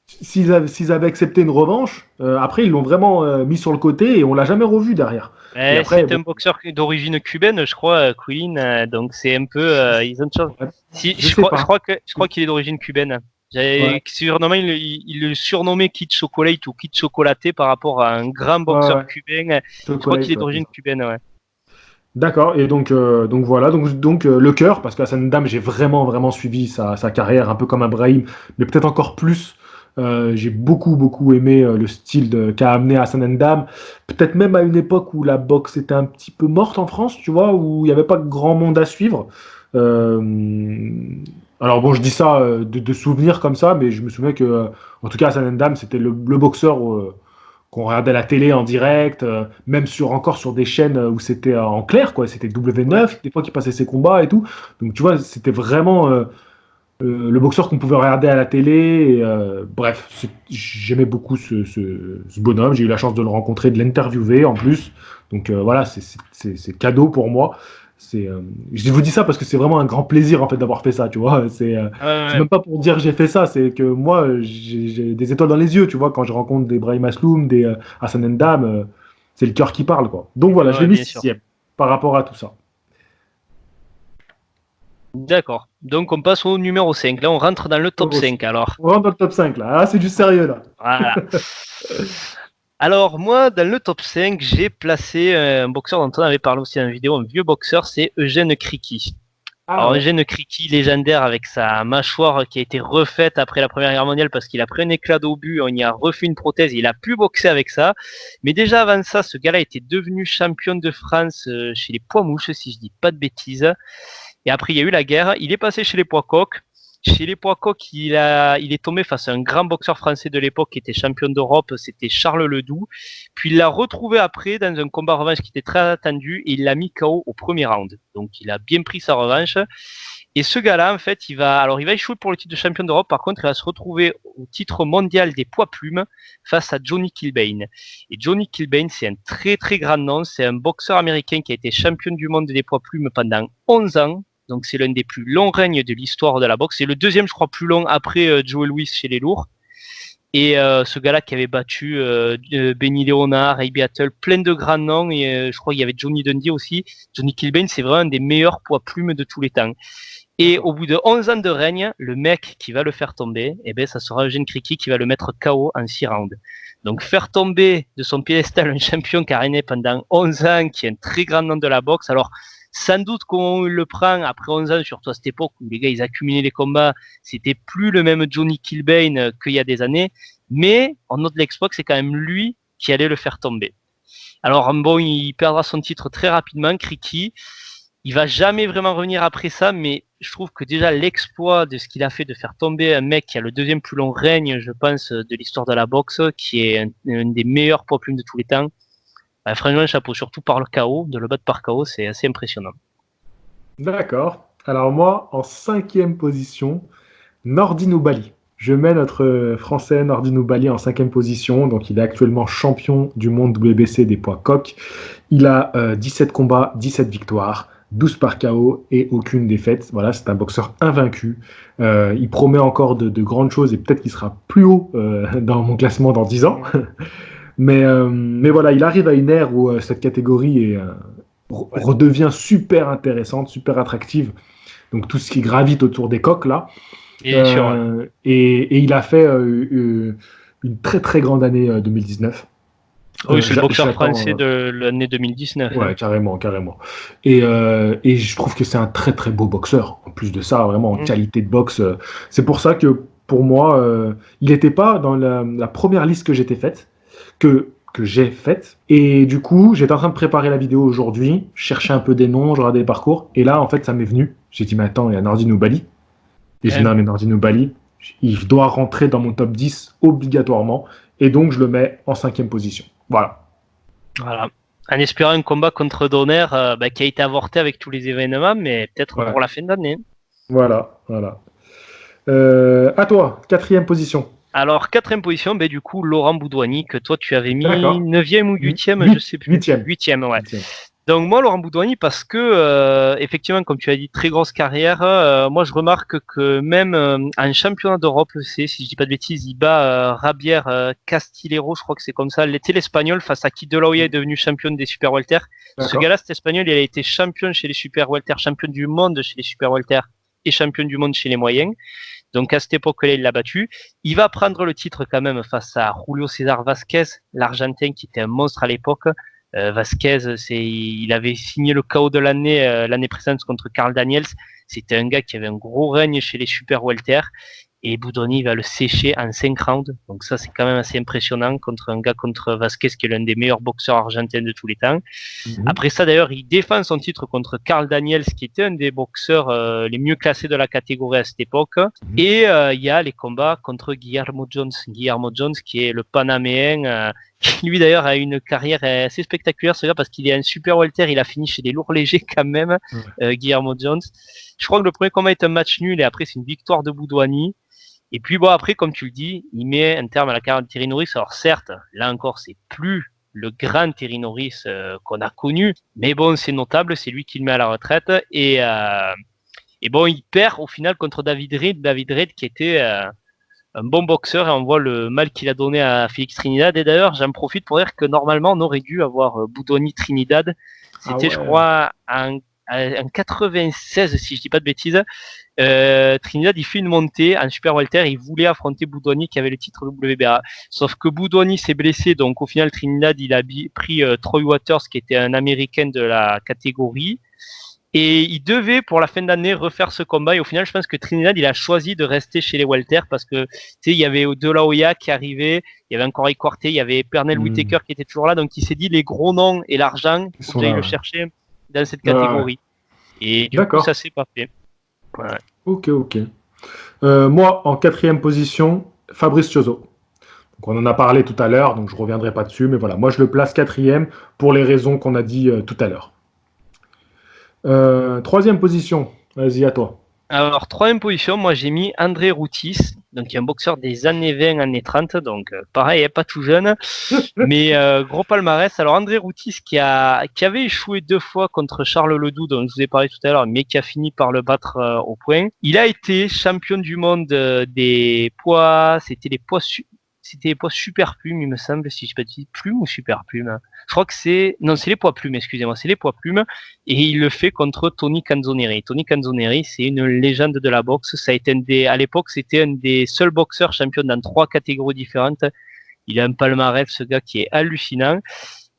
s'ils avaient accepté une revanche, après, ils l'ont vraiment mis sur le côté et on l'a jamais revu derrière. Et après, C'est bon, un boxeur d'origine cubaine, je crois, Quillin, donc c'est un peu, ils ont de chance. ouais, Si, je sais pas. je crois qu'il est d'origine cubaine. Ouais, Surnommé, il le surnommait Kid Chocolate ou Kid Chocolaté par rapport à un grand ouais, boxeur ouais. cubain. Je crois qu'il est Chocolate, ouais, c'est d'origine ça. cubaine, ouais. D'accord, et donc voilà, donc le cœur, parce qu'Hassan Dam, j'ai vraiment, vraiment suivi sa carrière, un peu comme Abraham, mais peut-être encore plus, J'ai beaucoup aimé le style qu'a amené Hassan N'Dam. Peut-être même à une époque où la boxe était un petit peu morte en France, tu vois, où il n'y avait pas grand monde à suivre. Euh, alors bon, je dis ça de souvenir comme ça, mais je me souviens que, en tout cas, Hassan N'Dam, c'était le boxeur qu'on regardait à la télé en direct, même encore sur des chaînes où c'était en clair, quoi. C'était Ouais. W9, des fois qui passait ses combats et tout. Donc tu vois, c'était vraiment le boxeur qu'on pouvait regarder à la télé. Et, bref, j'aimais beaucoup ce bonhomme. J'ai eu la chance de le rencontrer, de l'interviewer en plus. Donc voilà, c'est cadeau pour moi. Je vous dis ça parce que c'est vraiment un grand plaisir en fait d'avoir fait ça, tu vois. Ouais, C'est ouais. même pas pour dire que j'ai fait ça, c'est que moi j'ai des étoiles dans les yeux, tu vois, quand je rencontre des Brahim Asloum, des Hassan N'Dam, c'est le cœur qui parle, quoi. Donc voilà, je l'ai Ouais, mis bien sûr. sixième par rapport à tout ça. D'accord. Donc on passe au numéro 5. Là, on rentre dans le top On 5 alors. rentre dans le top 5 là. Ah, c'est du sérieux là. Voilà. Alors moi, dans le top 5, j'ai placé un boxeur dont on avait parlé aussi dans la vidéo, un vieux boxeur, c'est Eugène Kriki. Ah Alors ouais. Eugène Kriki, légendaire avec sa mâchoire qui a été refaite après la Première Guerre mondiale parce qu'il a pris un éclat d'obus, on y a refait une prothèse, il a pu boxer avec ça. Mais déjà avant ça, ce gars-là était devenu champion de France chez les poids mouches, si je dis pas de bêtises. Et après, il y a eu la guerre. Il est passé chez les poids coqs. Chez les poids coqs, il est tombé face à un grand boxeur français de l'époque qui était champion d'Europe, c'était Charles Ledoux. Puis il l'a retrouvé après dans un combat revanche qui était très attendu et il l'a mis KO au premier round. Donc il a bien pris sa revanche. Et ce gars-là, en fait, il va échouer pour le titre de champion d'Europe. Par contre, il va se retrouver au titre mondial des poids plumes face à Johnny Kilbane. Et Johnny Kilbane, c'est un très grand nom. C'est un boxeur américain qui a été champion du monde des poids plumes pendant 11 ans. Donc, c'est l'un des plus longs règnes de l'histoire de la boxe. C'est le deuxième, je crois, plus long après Joe Louis chez les lourds. Et ce gars-là qui avait battu Benny Leonard, Ray Battle, plein de grands noms. Et je crois qu'il y avait Johnny Dundee aussi. Johnny Kilbane, c'est vraiment un des meilleurs poids plumes de tous les temps. Et au bout de 11 ans de règne, le mec qui va le faire tomber, eh ben, ça sera Eugène Kriki qui va le mettre KO en 6 rounds. Donc faire tomber de son piédestal un champion qui a régné pendant 11 ans, qui est un très grand nom de la boxe. Alors, sans doute qu'on le prend après 11 ans, surtout à cette époque où les gars, ils accumulaient les combats, c'était plus le même Johnny Kilbane qu'il y a des années, mais on note l'exploit que c'est quand même lui qui allait le faire tomber. Alors bon, il perdra son titre très rapidement, Kriki. Il va jamais vraiment revenir après ça, mais je trouve que déjà l'exploit de ce qu'il a fait de faire tomber un mec qui a le deuxième plus long règne, je pense, de l'histoire de la boxe, qui est un des meilleurs poids plumes de tous les temps. Bah, franchement, chapeau, surtout par le KO, de le battre par KO, c'est assez impressionnant. D'accord. Alors moi, en cinquième position, Nordi Noubali. Je mets notre Français Nordi Noubali en cinquième position. Donc il est actuellement champion du monde WBC des poids coqs. Il a 17 combats, 17 victoires, 12 par KO et aucune défaite. Voilà, c'est un boxeur invaincu. Il promet encore de grandes choses et peut-être qu'il sera plus haut dans mon classement dans 10 ans. Mais voilà, il arrive à une ère où cette catégorie redevient super intéressante, super attractive. Donc tout ce qui gravite autour des coqs là. Bien sûr, ouais. Et il a fait une très grande année 2019. Oui, c'est le boxeur J'attends. français de l'année 2019. Hein. Ouais, carrément. Et je trouve que c'est un très beau boxeur. En plus de ça, vraiment en Mmh. qualité de boxe. C'est pour ça que pour moi, il n'était pas dans la première liste que j'étais faite, que j'ai faite. Et du coup, j'étais en train de préparer la vidéo aujourd'hui, je cherchais un peu des noms, je regardais les parcours. Et là, en fait, ça m'est venu. J'ai dit, mais attends, il y a Nordi Noubali. Et j'ai dit, Hein. non, mais Nordi Noubali, il doit rentrer dans mon top 10 obligatoirement. Et donc, je le mets en cinquième position. Voilà. Voilà. En espérant un combat contre Donner qui a été avorté avec tous les événements, mais peut-être Ouais. pour la fin d'année. Voilà. À toi, quatrième position. Alors, quatrième position, du coup, Laurent Boudouani, que toi tu avais mis D'accord. neuvième ou huitième, je Huit, sais plus. huitième. Huitième, ouais. Huitième. Donc moi, Laurent Boudouani, parce que, effectivement, comme tu as dit, très grosse carrière, moi je remarque que même en championnat d'Europe, si je dis pas de bêtises, il bat Javier Castillero, je crois que c'est comme ça, l'été l'espagnol, face à qui De La Hoya est devenu champion des super welter. Ce D'accord. gars-là, cet espagnol, il a été champion chez les super welter, champion du monde chez les super welter et champion du monde chez les moyens. Donc à cette époque-là, il l'a battu. Il va prendre le titre quand même face à Julio César Vasquez, l'Argentin qui était un monstre à l'époque. Vasquez, il avait signé le KO de l'année précédente contre Carl Daniels. C'était un gars qui avait un gros règne chez les super welter. Et Boudoni va le sécher en 5 rounds. Donc ça, c'est quand même assez impressionnant contre un gars contre Vasquez, qui est l'un des meilleurs boxeurs argentins de tous les temps. Après ça, d'ailleurs, il défend son titre contre Carl Daniels, qui était un des boxeurs les mieux classés de la catégorie à cette époque. Et il y a les combats contre Guillermo Jones. Guillermo Jones, qui est le Panaméen, qui lui d'ailleurs a une carrière assez spectaculaire, ce gars, parce qu'il est un super welter. Il a fini chez des lourds légers quand même, Guillermo Jones. Je crois que le premier combat est un match nul et après c'est une victoire de Boudouani. Et puis bon, après, comme tu le dis, il met un terme à la carrière de Thierry Norris. Alors certes, là encore, c'est plus le grand Thierry Norris qu'on a connu, mais bon, c'est notable, c'est lui qui le met à la retraite. Et bon, il perd au final contre David Reid qui était un bon boxeur, et on voit le mal qu'il a donné à Félix Trinidad. Et d'ailleurs, j'en profite pour dire que normalement, on aurait dû avoir Boudoni Trinidad. C'était, je crois, en 96, si je dis pas de bêtises. Trinidad, il fait une montée en super welter, il voulait affronter Boudoni qui avait le titre WBA, sauf que Boudoni s'est blessé, donc au final Trinidad il a pris Troy Waters, qui était un américain de la catégorie, et il devait pour la fin d'année refaire ce combat, et au final je pense que Trinidad il a choisi de rester chez les welter, parce que tu sais, il y avait De La Hoya qui arrivait, il y avait encore Corte, il y avait Pernell Whitaker qui était toujours là, donc il s'est dit les gros noms et l'argent, il faut que j'aille le chercher dans cette catégorie. Et du coup ça s'est pas fait. Ouais. Ok. Moi, en 4e position, Fabrice Chioso. Donc, on en a parlé tout à l'heure, donc je ne reviendrai pas dessus, mais voilà, moi je le place 4e pour les raisons qu'on a dit tout à l'heure. 3e position, vas-y, à toi. Alors, 3e position, moi j'ai mis André Routis, donc un boxeur des années 20, années 30, donc pareil, pas tout jeune, mais gros palmarès. Alors André Routis qui avait échoué 2 fois contre Charles Ledoux, dont je vous ai parlé tout à l'heure, mais qui a fini par le battre au point. Il a été champion du monde des poids, c'était les poids super plumes, il me semble, si je ne dis pas de plumes ou super plumes. Je crois que c'est les poids plumes, excusez-moi, c'est les poids plumes, et il le fait contre Tony Canzoneri. Tony Canzoneri, c'est une légende de la boxe. Ça a été à l'époque, c'était un des seuls boxeurs champions dans 3 catégories différentes. Il a un palmarès, ce gars, qui est hallucinant.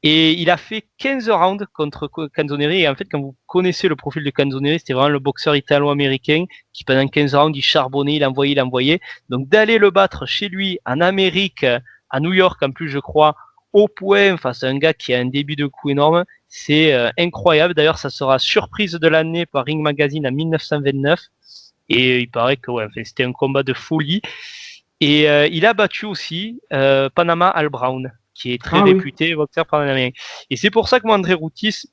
Et il a fait 15 rounds contre Canzoneri. Et en fait, quand vous connaissez le profil de Canzoneri, c'était vraiment le boxeur italo-américain qui, pendant 15 rounds, il charbonnait, il envoyait. Donc, d'aller le battre chez lui, en Amérique, à New York, en plus, je crois, au point, face à un gars qui a un début de coup énorme, c'est incroyable. D'ailleurs, ça sera surprise de l'année par Ring Magazine en 1929. Et il paraît que c'était un combat de folie. Et il a battu aussi Panama Al Brown, qui est très réputé boxeur panaméricain. Et c'est pour ça que moi, André Routis,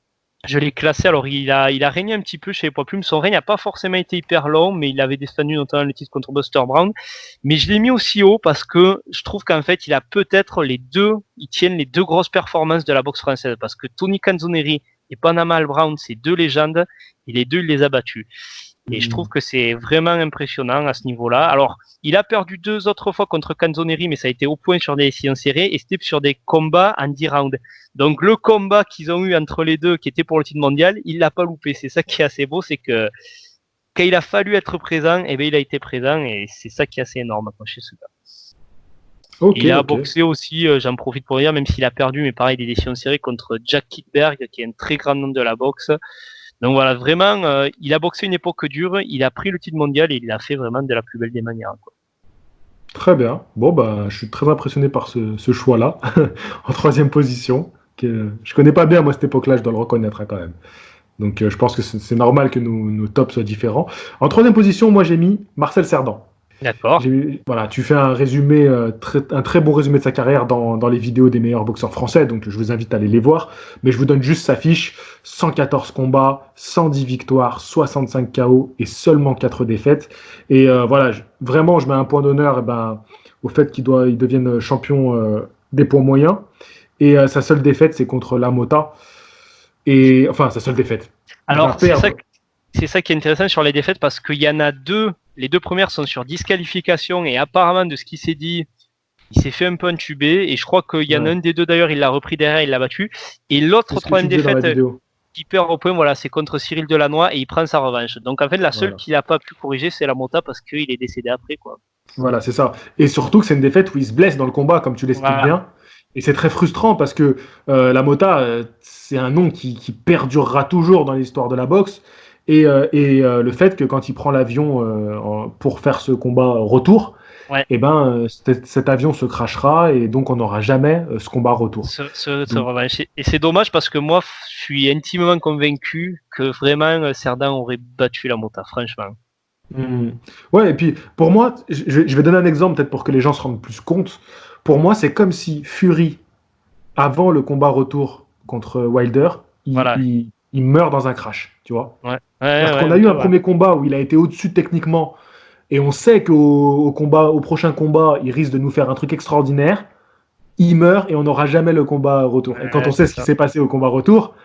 je l'ai classé. Alors, il a régné un petit peu chez les poids plumes. Son règne n'a pas forcément été hyper long, mais il avait défendu notamment le titre contre Buster Brown. Mais je l'ai mis aussi haut parce que je trouve qu'en fait, il a peut-être il tient les 2 grosses performances de la boxe française. Parce que Tony Canzoneri et Panama Al Brown, c'est 2 légendes, et les 2, il les a battus. Et je trouve que c'est vraiment impressionnant à ce niveau-là. Alors, il a perdu 2 autres fois contre Canzoneri, mais ça a été au point sur des décisions serrées, et c'était sur des combats en 10 rounds. Donc, le combat qu'ils ont eu entre les deux, qui était pour le titre mondial, il l'a pas loupé. C'est ça qui est assez beau, c'est que quand il a fallu être présent, il a été présent, et c'est ça qui est assez énorme chez ce gars. Il a boxé aussi, j'en profite pour dire, même s'il a perdu, mais pareil, des décisions serrées contre Jack Kittberg, qui est un très grand nom de la boxe. Donc voilà, vraiment, il a boxé une époque dure, il a pris le titre mondial et il l'a fait vraiment de la plus belle des manières, quoi. Très bien. Bon, je suis très impressionné par ce choix-là, en 3e position. Je connais pas bien, moi, cette époque-là, je dois le reconnaître quand même. Donc je pense que c'est normal que nos tops soient différents. En 3e position, moi, j'ai mis Marcel Cerdan. D'accord. Voilà, tu fais un résumé, un très bon résumé de sa carrière dans les vidéos des meilleurs boxeurs français, donc je vous invite à aller les voir. Mais je vous donne juste sa fiche: 114 combats, 110 victoires, 65 KO et seulement 4 défaites. Et voilà, vraiment, je mets un point d'honneur au fait qu'il devienne champion des poids moyens. Et sa seule défaite, c'est contre La Mota. Et enfin, sa seule défaite. Alors, c'est ça qui est intéressant sur les défaites, parce qu'il y en a 2. Les 2 premières sont sur disqualification, et apparemment, de ce qu'il s'est dit, il s'est fait un peu entuber, et je crois qu'il y en a un des 2 d'ailleurs, il l'a repris derrière, il l'a battu. Et l'autre 3e défaite qui perd au point, voilà, c'est contre Cyril Delannoy, et il prend sa revanche. Donc en fait, la seule qu'il n'a pas pu corriger, c'est La Mota, parce qu'il est décédé après, quoi. Voilà, c'est ça. Et surtout que c'est une défaite où il se blesse dans le combat, comme tu l'expliques bien. Et c'est très frustrant parce que La Mota, c'est un nom qui perdurera toujours dans l'histoire de la boxe. Le fait que quand il prend l'avion pour faire ce combat retour, Ouais. eh ben, cet avion se crashera et donc on n'aura jamais ce combat retour. Se revancher. Et c'est dommage parce que moi, je suis intimement convaincu que vraiment Cerdan aurait battu la Mota, franchement. Ouais, et puis pour moi, je vais donner un exemple peut-être pour que les gens se rendent plus compte. Pour moi, c'est comme si Fury, avant le combat retour contre Wilder, Voilà. il meurt dans un crash, tu vois. Ouais. C'est-à-dire Ouais, qu'on un a eu peu, un premier combat où il a été au-dessus techniquement, et on sait au prochain combat, il risque de nous faire un truc extraordinaire. Il meurt et on n'aura jamais le combat retour. Et quand on sait c'est ce qui ça. s'est passé au combat retour,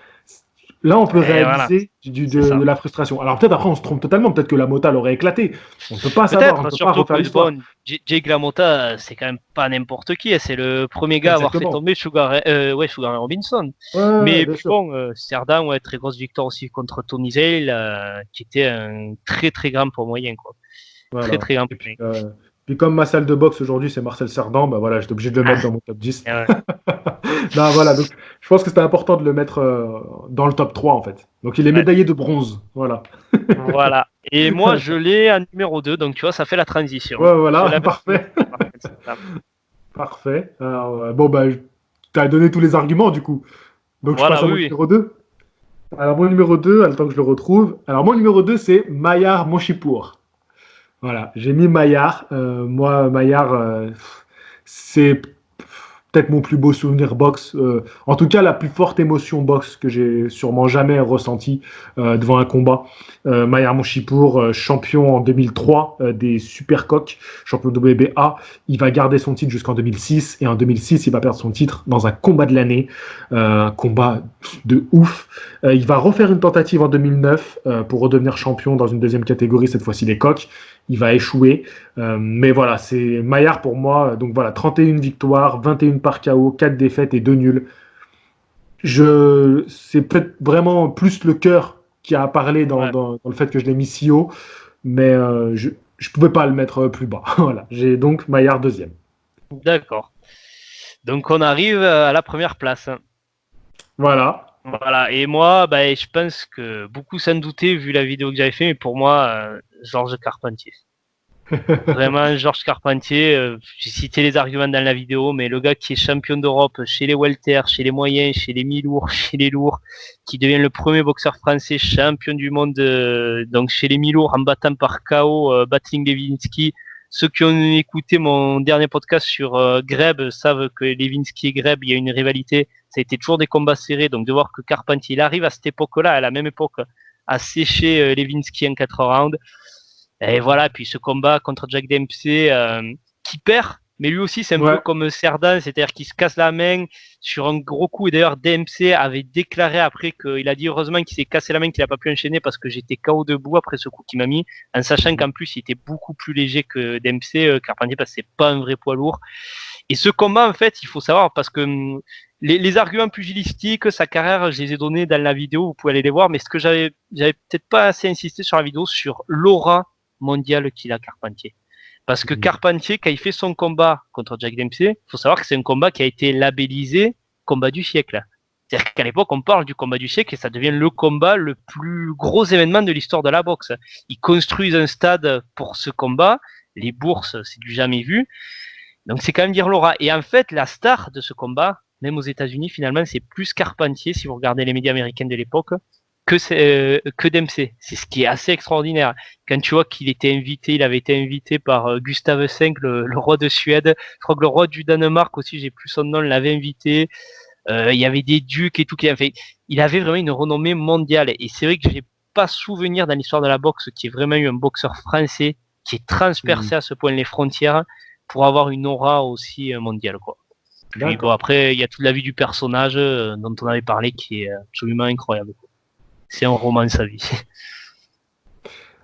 là, on peut Et voilà, réaliser c'est ça. de la frustration. Alors peut-être après, on se trompe totalement. Peut-être que la Mota l'aurait éclaté. On ne peut pas savoir. On ne Peut-être, peut pas surtout refaire que l'histoire. bon, Jake LaMotta, c'est quand même pas n'importe qui. C'est le premier gars à avoir fait Exactement. tomber Sugar Ray Robinson. Ouais, Mais bien puis sûr. bon, Cerdan, ouais, très grosse victoire aussi contre Tony Zale, qui était un très très grand pour moyen, quoi. Très Voilà. très grand Et pour moyen. puis comme ma salle de boxe aujourd'hui, c'est Marcel Cerdan, bah voilà, j'étais obligé de le mettre Ah, dans mon top 10. ouais. Non, voilà, donc je pense que c'était important de le mettre dans le top 3 en fait. Donc il est Ouais. médaillé de bronze. Voilà. Voilà. Et moi, je l'ai en numéro 2, donc tu vois, ça fait la transition. Ouais, Je voilà, l'avais en numéro parfait. 2, Marcel Cerdan. Parfait. Alors, bon, bah, t'as donné tous les arguments du coup. Donc je passe Voilà, à oui, mon oui. numéro 2. Alors mon numéro 2, le temps que je le retrouve. Alors mon numéro 2, c'est Maillard Monchipour. Voilà, j'ai mis Maillard. Moi, Maillard, c'est peut-être mon plus beau souvenir boxe. En tout cas, la plus forte émotion boxe que j'ai sûrement jamais ressentie devant un combat. Maillard Monchipour, champion en 2003 des Supercoques, champion WBA. Il va garder son titre jusqu'en 2006. Et en 2006, il va perdre son titre dans un combat de l'année. Un combat de ouf. Il va refaire une tentative en 2009 pour redevenir champion dans une deuxième catégorie, cette fois-ci les coques. Il va échouer. Mais voilà, c'est Maillard pour moi. Donc voilà, 31 victoires, 21 par KO, 4 défaites et 2 nuls. C'est peut-être vraiment plus le cœur qui a parlé Ouais. dans le fait que je l'ai mis si haut, mais je ne pouvais pas le mettre plus bas. Voilà, j'ai donc Maillard deuxième. D'accord. Donc on arrive à la première place. Voilà. Voilà. Et moi, bah, je pense que beaucoup s'en doutaient vu la vidéo que j'avais fait, mais pour moi, Georges Carpentier. Vraiment, Georges Carpentier, j'ai cité les arguments dans la vidéo, mais le gars qui est champion d'Europe chez les welter, chez les moyens, chez les mi-lourds, chez les lourds, qui devient le premier boxeur français champion du monde donc chez les mi-lourds en battant par KO Battling Lewinsky. Ceux qui ont écouté mon dernier podcast sur Greb savent que Lewinsky et Greb, il y a une rivalité. Ça a été toujours des combats serrés, donc de voir que Carpentier, il arrive à cette époque-là, à la même époque, à sécher Lewinsky en 4 rounds. Et voilà, puis ce combat contre Jack Dempsey qui perd, mais lui aussi c'est un peu Ouais. comme Cerdan, c'est-à-dire qu'il se casse la main sur un gros coup. Et d'ailleurs Dempsey avait déclaré après qu'il a dit heureusement qu'il s'est cassé la main, qu'il n'a pas pu enchaîner parce que j'étais KO debout après ce coup qu'il m'a mis, en sachant qu'en plus il était beaucoup plus léger que Dempsey, Carpentier, parce que c'est pas un vrai poids lourd. Et ce combat en fait, il faut savoir parce que les arguments pugilistiques, sa carrière, je les ai donnés dans la vidéo, vous pouvez aller les voir, mais ce que j'avais peut-être pas assez insisté sur la vidéo, sur l'aura mondiale qu'il a Carpentier. Parce que Carpentier, quand il fait son combat contre Jack Dempsey, il faut savoir que c'est un combat qui a été labellisé combat du siècle. C'est-à-dire qu'à l'époque, on parle du combat du siècle et ça devient le combat le plus gros événement de l'histoire de la boxe. Ils construisent un stade pour ce combat, les bourses, c'est du jamais vu. Donc c'est quand même dire l'aura. Et en fait, la star de ce combat, même aux États-Unis, finalement, c'est plus Carpentier, si vous regardez les médias américains de l'époque, que Dempsey. C'est ce qui est assez extraordinaire. Quand tu vois qu'il était invité, il avait été invité par Gustave V, le roi de Suède. Je crois que le roi du Danemark aussi, j'ai plus son nom, l'avait invité. Il y avait des ducs et tout. Il avait vraiment une renommée mondiale. Et c'est vrai que j'ai pas souvenir dans l'histoire de la boxe qu'il y ait vraiment eu un boxeur français qui ait transpercé à ce point les frontières pour avoir une aura aussi mondiale, quoi. Puis bon, après, il y a toute la vie du personnage dont on avait parlé qui est absolument incroyable, quoi. C'est un roman de sa vie.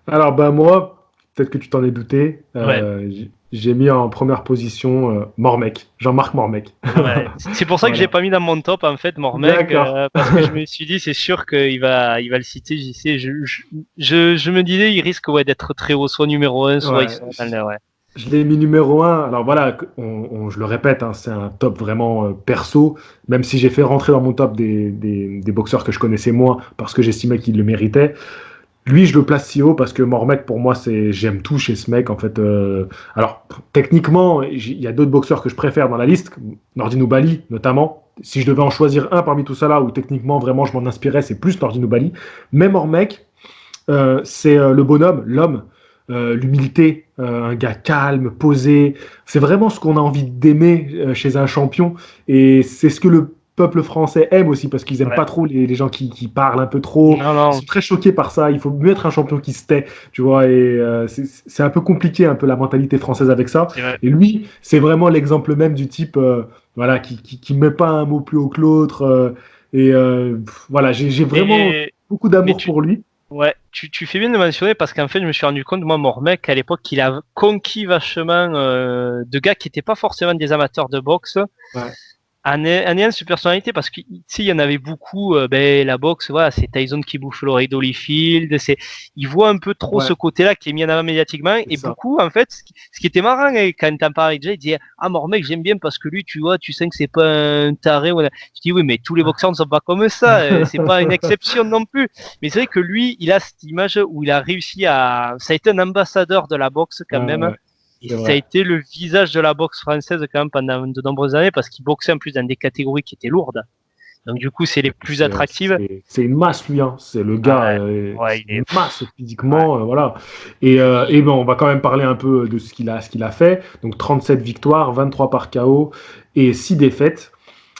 Alors, bah, moi, peut-être que tu t'en es douté, Ouais. j'ai mis en première position Mormec, Jean-Marc Mormec. Ouais. C'est pour ça que je l'ai Voilà. pas mis dans mon top, en fait, Mormec, D'accord. parce que je me suis dit, c'est sûr qu'il va le citer. Je me disais, il risque d'être très haut, soit numéro 1, soit ils Ouais. sont dans le. Ouais. Je l'ai mis numéro un. Alors voilà, je le répète, hein, c'est un top vraiment perso, même si j'ai fait rentrer dans mon top des boxeurs que je connaissais moins parce que j'estimais qu'ils le méritaient. Lui, je le place si haut parce que Mormec, pour moi, j'aime tout chez ce mec. En fait, alors techniquement, il y a d'autres boxeurs que je préfère dans la liste, Nordine Oubaali notamment. Si je devais en choisir un parmi tout ça là, où techniquement vraiment je m'en inspirais, c'est plus Nordine Oubaali. Mais Mormec, c'est le bonhomme, l'homme, l'humilité, un gars calme, posé. C'est vraiment ce qu'on a envie d'aimer chez un champion. Et c'est ce que le peuple français aime aussi, parce qu'ils aiment Ouais. pas trop les gens qui parlent un peu trop. Non, Ils non, sont très choqués par ça. Il faut mieux être un champion qui se tait, tu vois. Et c'est un peu compliqué, un peu la mentalité française avec ça. c'est vrai. Et lui, c'est vraiment l'exemple même du type, voilà, qui met pas un mot plus haut que l'autre. Voilà, j'ai vraiment Et, beaucoup mais d'amour pour lui. ouais, tu fais bien de mentionner parce qu'en fait, je me suis rendu compte, moi, Mormec, à l'époque, il a conquis vachement de gars qui n'étaient pas forcément des amateurs de boxe. Ouais. En ayant cette personnalité, parce que il y en avait beaucoup, la boxe, voilà, c'est Tyson qui bouffe l'oreille d'Holyfield, il voit un peu trop ce Ouais, côté-là qui est mis en avant médiatiquement, c'est et ça. beaucoup, en fait, ce qui était marrant, hein, quand t'en parlais déjà, il disait, ah, Mormec, j'aime bien parce que lui, tu vois, tu sens que c'est pas un taré, voilà. Je dis, oui, mais tous les boxeurs ne sont pas comme ça, c'est pas une exception non plus. Mais c'est vrai que lui, il a cette image où il a réussi ça a été un ambassadeur de la boxe quand même. Ouais, Et c'est ça a vrai. été le visage de la boxe française quand même pendant de nombreuses années parce qu'il boxait en plus dans des catégories qui étaient lourdes. Donc du coup, c'est les plus attractives. C'est une masse, lui. Hein. C'est le Ah gars, ouais, ouais, il une est. masse Ouais. physiquement. Voilà. Et Il- bon, on va quand même parler un peu de ce qu'il a fait. Donc 37 victoires, 23 par KO et 6 défaites.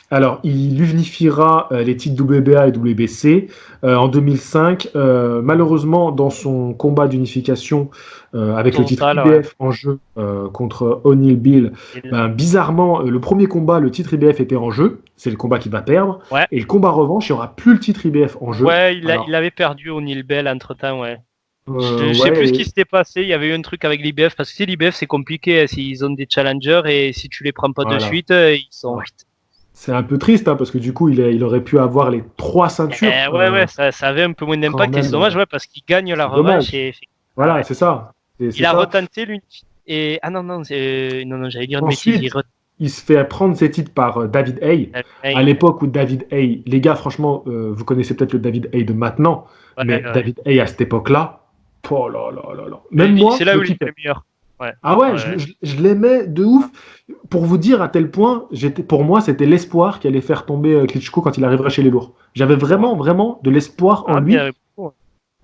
Alors, il unifiera les titres WBA et WBC en 2005. Malheureusement, dans son combat d'unification avec le titre Total, ouais. IBF en jeu contre O'Neal Bill, ben, bizarrement, le premier combat, le titre IBF était en jeu. C'est le combat qu'il va perdre. Ouais, Et le combat revanche, il n'y aura plus le titre IBF en jeu. ouais, il Alors, avait perdu au Nil Bell entre temps, ouais. Je sais plus ce qui ouais, s'était passé. Il y avait eu un truc avec l'IBF parce que si l'IBF c'est compliqué, hein, s'ils ont des challengers et si tu les prends pas de voilà. suite, ils sont. C'est un peu triste hein, parce que du coup, il aurait pu avoir les trois ceintures Ouais, ouais, ça avait un peu moins quand d'impact et c'est même. dommage, ouais, parce qu'il gagne la C'est revanche dommage. et ah Voilà, ouais. c'est ça. Il C'est a ça. retenté lui. Et ah non non, non non, j'allais dire une bêtise. Ensuite, il se fait prendre ses titres par David Hay. À Ouais, l'époque où David Hay, les gars, franchement, vous connaissez peut-être le David Hay de maintenant, ouais, mais ouais. David Hay à cette époque-là, oh là là là là. Même C'est moi, je là le où il kiffais. était meilleur. Ouais, Ah ouais, ouais. je l'aimais de ouf. Pour vous dire à tel point, pour moi, c'était l'espoir qui allait faire tomber Klitschko quand il arriverait chez les lourds. J'avais Ouais. vraiment, vraiment de l'espoir en Ah, mais il y lui. avait beaucoup.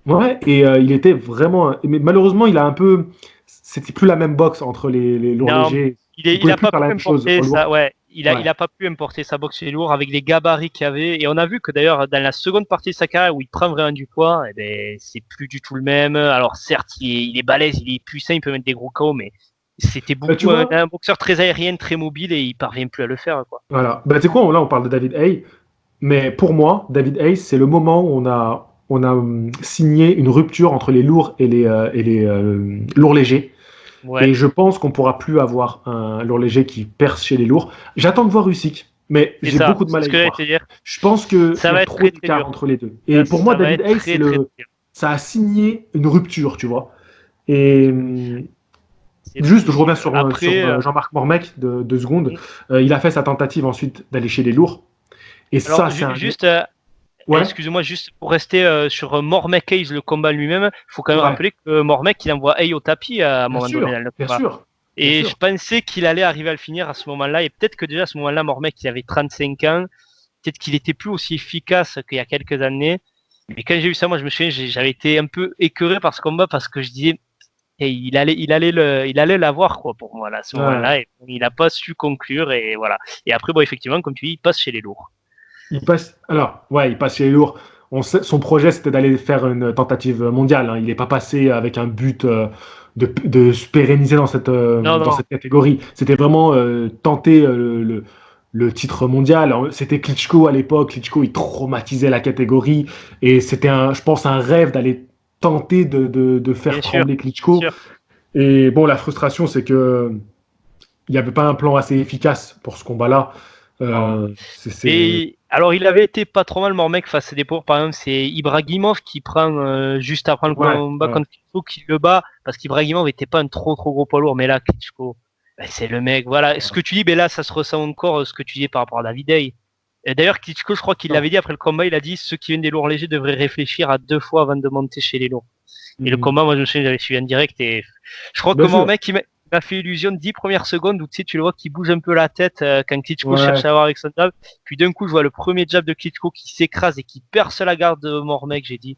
Ouais, et il était vraiment. Mais malheureusement, il a un peu. C'était plus la même boxe entre les lourds Non, légers. Il il pouvait a plus pas faire pu la même chose importer en ça. lourd. Ouais, Ouais. il a pas pu importer sa boxe chez les lourds avec les gabarits qu'il y avait. Et on a vu que d'ailleurs dans la seconde partie de sa carrière où il prend vraiment du poids, eh ben c'est plus du tout le même. Alors certes, il est balèze, il est puissant, il peut mettre des gros KO, mais c'était Tu beaucoup vois, un boxeur très aérien, très mobile et il parvient plus à le faire quoi. voilà. Bah, tu sais quoi, là, on parle de David Hay, mais pour moi, David Hay, c'est le moment où on a signé une rupture entre les lourds et les lourds légers. Ouais, Et je pense qu'on pourra plus avoir un lourd léger qui perce chez les lourds. J'attends de voir Usyk, mais c'est j'ai ça. beaucoup de C'est mal à ce y que j'allais te croire. dire. Je pense qu'il Ça y a va être trop très très d'écart dur. entre les deux. Et pour moi, Ça va David être Hay, très très dur. ça a signé une rupture, tu vois. Et C'est juste, je reviens possible. sur Après, Jean-Marc Mormec de 2 secondes. Il a fait sa tentative ensuite d'aller chez les lourds. Et alors ça, c'est un mec. juste, Ouais, excusez-moi, juste pour rester sur Mormec Hayes, le combat lui-même, il faut quand même ouais, rappeler que Mormec, il envoie Hay au tapis à un moment donné dans le bien combat. sûr, bien Et je sûr. pensais qu'il allait arriver à le finir à ce moment-là. Et peut-être que déjà à ce moment-là, Mormec, il avait 35 ans. Peut-être qu'il était plus aussi efficace qu'il y a quelques années. Mais quand j'ai vu ça, moi, je me souviens, j'avais été un peu écœuré par ce combat parce que je disais, et il allait l'avoir, quoi, pour moi, là, à ce Ouais. moment-là. Et il n'a pas su conclure. Et voilà. Et après, bon, effectivement, comme tu dis, il passe chez les lourds. Il passe. Alors, ouais, il passe chez les lourds. Son projet, c'était d'aller faire une tentative mondiale. Hein. Il n'est pas passé avec un but de se pérenniser Non, dans non, cette catégorie. C'était vraiment tenter le titre mondial. Alors, c'était Klitschko à l'époque. Klitschko, il traumatisait la catégorie. Et c'était, je pense, un rêve d'aller tenter de faire bien sûr, trembler bien Klitschko. sûr. Et bon, la frustration, c'est que il n'y avait pas un plan assez efficace pour ce combat-là. Non. C'est. Et alors, il avait été pas trop mal, Mormec, face à des pauvres. Par exemple, c'est Ibrahimov qui prend juste après le Ouais, combat ouais. contre Klitschko, qui le bat, parce qu'Ibrahimov n'était pas un trop trop gros poids lourd. Mais là, Klitschko, ben, c'est le mec. Voilà. Ce que tu dis, ben là, ça se ressent encore, ce que tu dis par rapport à David Hay. Et d'ailleurs, Klitschko, je crois qu'il Non. l'avait dit après le combat, il a dit ceux qui viennent des lourds légers devraient réfléchir à 2 fois avant de monter chez les lourds. Et le combat, moi je me souviens, j'avais suivi en direct et je crois que Mormec il m'a fait illusion 10 premières secondes où tu le vois qui bouge un peu la tête quand Klitschko cherche à avoir avec son jab. Puis d'un coup, je vois le premier jab de Klitschko qui s'écrase et qui perce la garde de Mormec. J'ai dit,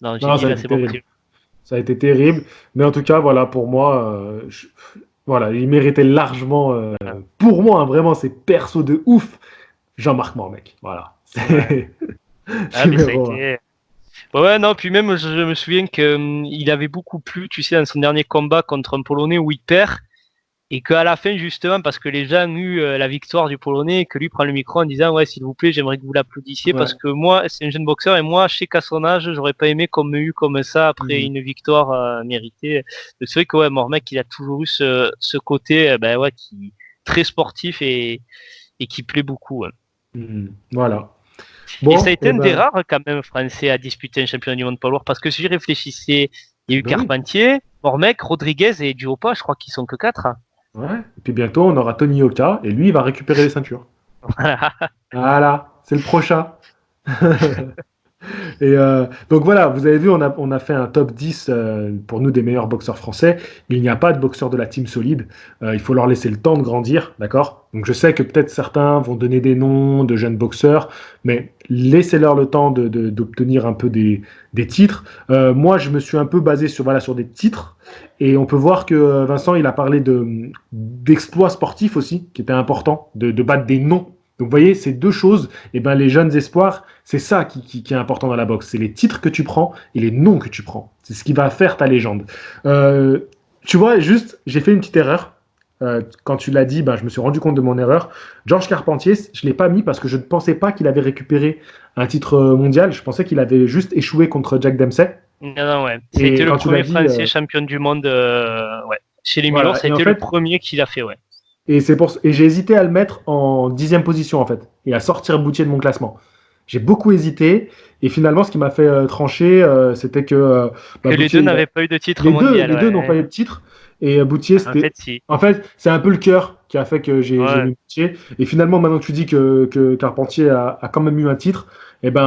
non, là, c'est bon. Ça a été terrible. Mais en tout cas, voilà, pour moi, voilà, il méritait largement, pour moi, hein, vraiment, c'est perso de ouf, Jean-Marc Mormec. Voilà. Ouais. Mais ça a été... Ouais, non, puis même, je me souviens qu'il avait beaucoup plu, tu sais, dans son dernier combat contre un Polonais où il perd, et qu'à la fin, justement, parce que les gens ont eu la victoire du Polonais, que lui prend le micro en disant, ouais, s'il vous plaît, j'aimerais que vous l'applaudissiez, parce que moi, c'est un jeune boxeur, et moi, je sais qu'à son âge, j'aurais pas aimé qu'on me eût comme ça après une victoire méritée. C'est vrai que, ouais, Mormec, il a toujours eu ce côté, qui très sportif et qui plaît beaucoup. Voilà. Bon, et ça a été un des rares quand même français à disputer un championnat du monde poids lourd parce que si je réfléchissais, il y a eu Carpentier, Mormec, Rodriguez et Duopa, je crois qu'ils sont que 4. Ouais, et puis bientôt on aura Tony Yoka et lui il va récupérer les ceintures. Voilà, c'est le prochain. Et donc voilà, vous avez vu, on a fait un top 10 pour nous des meilleurs boxeurs français. Il n'y a pas de boxeurs de la team solide. Il faut leur laisser le temps de grandir, d'accord? Donc je sais que peut-être certains vont donner des noms de jeunes boxeurs, mais laissez-leur le temps d'obtenir un peu des titres. Moi, je me suis un peu basé sur des titres. Et on peut voir que Vincent, il a parlé d'exploits sportifs aussi, qui étaient importants, de battre des noms. Donc, vous voyez, ces deux choses, les jeunes espoirs, c'est ça qui est important dans la boxe. C'est les titres que tu prends et les noms que tu prends. C'est ce qui va faire ta légende. Tu vois, juste, j'ai fait une petite erreur. Quand tu l'as dit, je me suis rendu compte de mon erreur. Georges Carpentier, je ne l'ai pas mis parce que je ne pensais pas qu'il avait récupéré un titre mondial. Je pensais qu'il avait juste échoué contre Jack Dempsey. Non, ouais. C'était le premier Français champion du monde chez les Milors. C'était le premier qu'il a fait, ouais. Et j'ai hésité à le mettre en 10e position, en fait, et à sortir Boutier de mon classement. J'ai beaucoup hésité, et finalement, ce qui m'a fait trancher, c'était que... les deux n'avaient pas eu de titre mondial. Les deux n'ont pas eu de titre, et Boutier, c'était... En fait, c'est un peu le cœur qui a fait que j'ai mis Boutier. Et finalement, maintenant que tu dis que Carpentier a quand même eu un titre,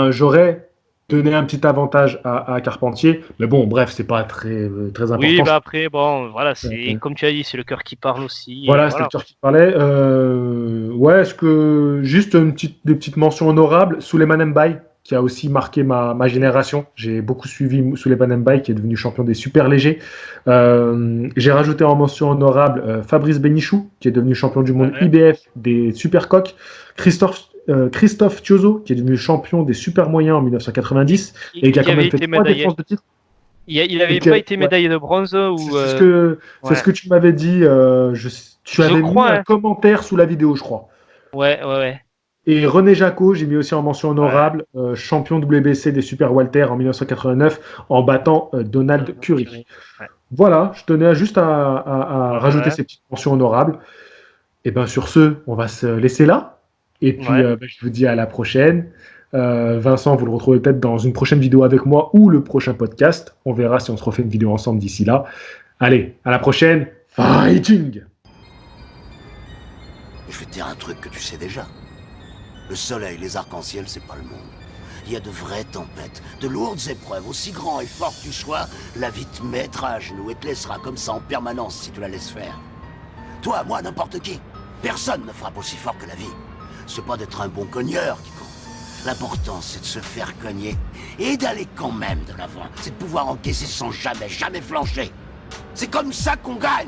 j'aurais donné un petit avantage à Carpentier. Mais bon, bref, c'est pas très important. Oui, après, voilà, c'est comme tu as dit, c'est le cœur qui parle aussi. Voilà, c'est le cœur qui parlait. Est-ce que juste des petites mentions honorables, Souleymane Mbaye, qui a aussi marqué ma génération. J'ai beaucoup suivi Souleymane Mbaye, qui est devenu champion des super légers. J'ai rajouté en mention honorable Fabrice Benichou, qui est devenu champion du monde IBF des super coqs. Christophe Thiozo, qui est devenu champion des super moyens en 1990 et qui a quand même fait 3 défenses de titre. Il n'avait pas été médaillé de bronze C'est ce que tu m'avais dit. Tu avais mis un commentaire sous la vidéo, je crois. Ouais. Et René Jacot, j'ai mis aussi en mention honorable, champion WBC des super welter en 1989 en battant Donald Curry. Voilà, je tenais juste à rajouter ces petites mentions honorables. Et sur ce, on va se laisser là. Et puis, je vous dis à la prochaine. Vincent, vous le retrouvez peut-être dans une prochaine vidéo avec moi ou le prochain podcast. On verra si on se refait une vidéo ensemble d'ici là. Allez, à la prochaine. Fighting! Je vais te dire un truc que tu sais déjà. Le soleil, les arcs-en-ciel, c'est pas le monde. Il y a de vraies tempêtes, de lourdes épreuves. Aussi grand et fort que tu sois, la vie te mettra à genoux et te laissera comme ça en permanence si tu la laisses faire. Toi, moi, n'importe qui. Personne ne frappe aussi fort que la vie. C'est pas d'être un bon cogneur qui compte. L'important, c'est de se faire cogner et d'aller quand même de l'avant. C'est de pouvoir encaisser sans jamais flancher. C'est comme ça qu'on gagne.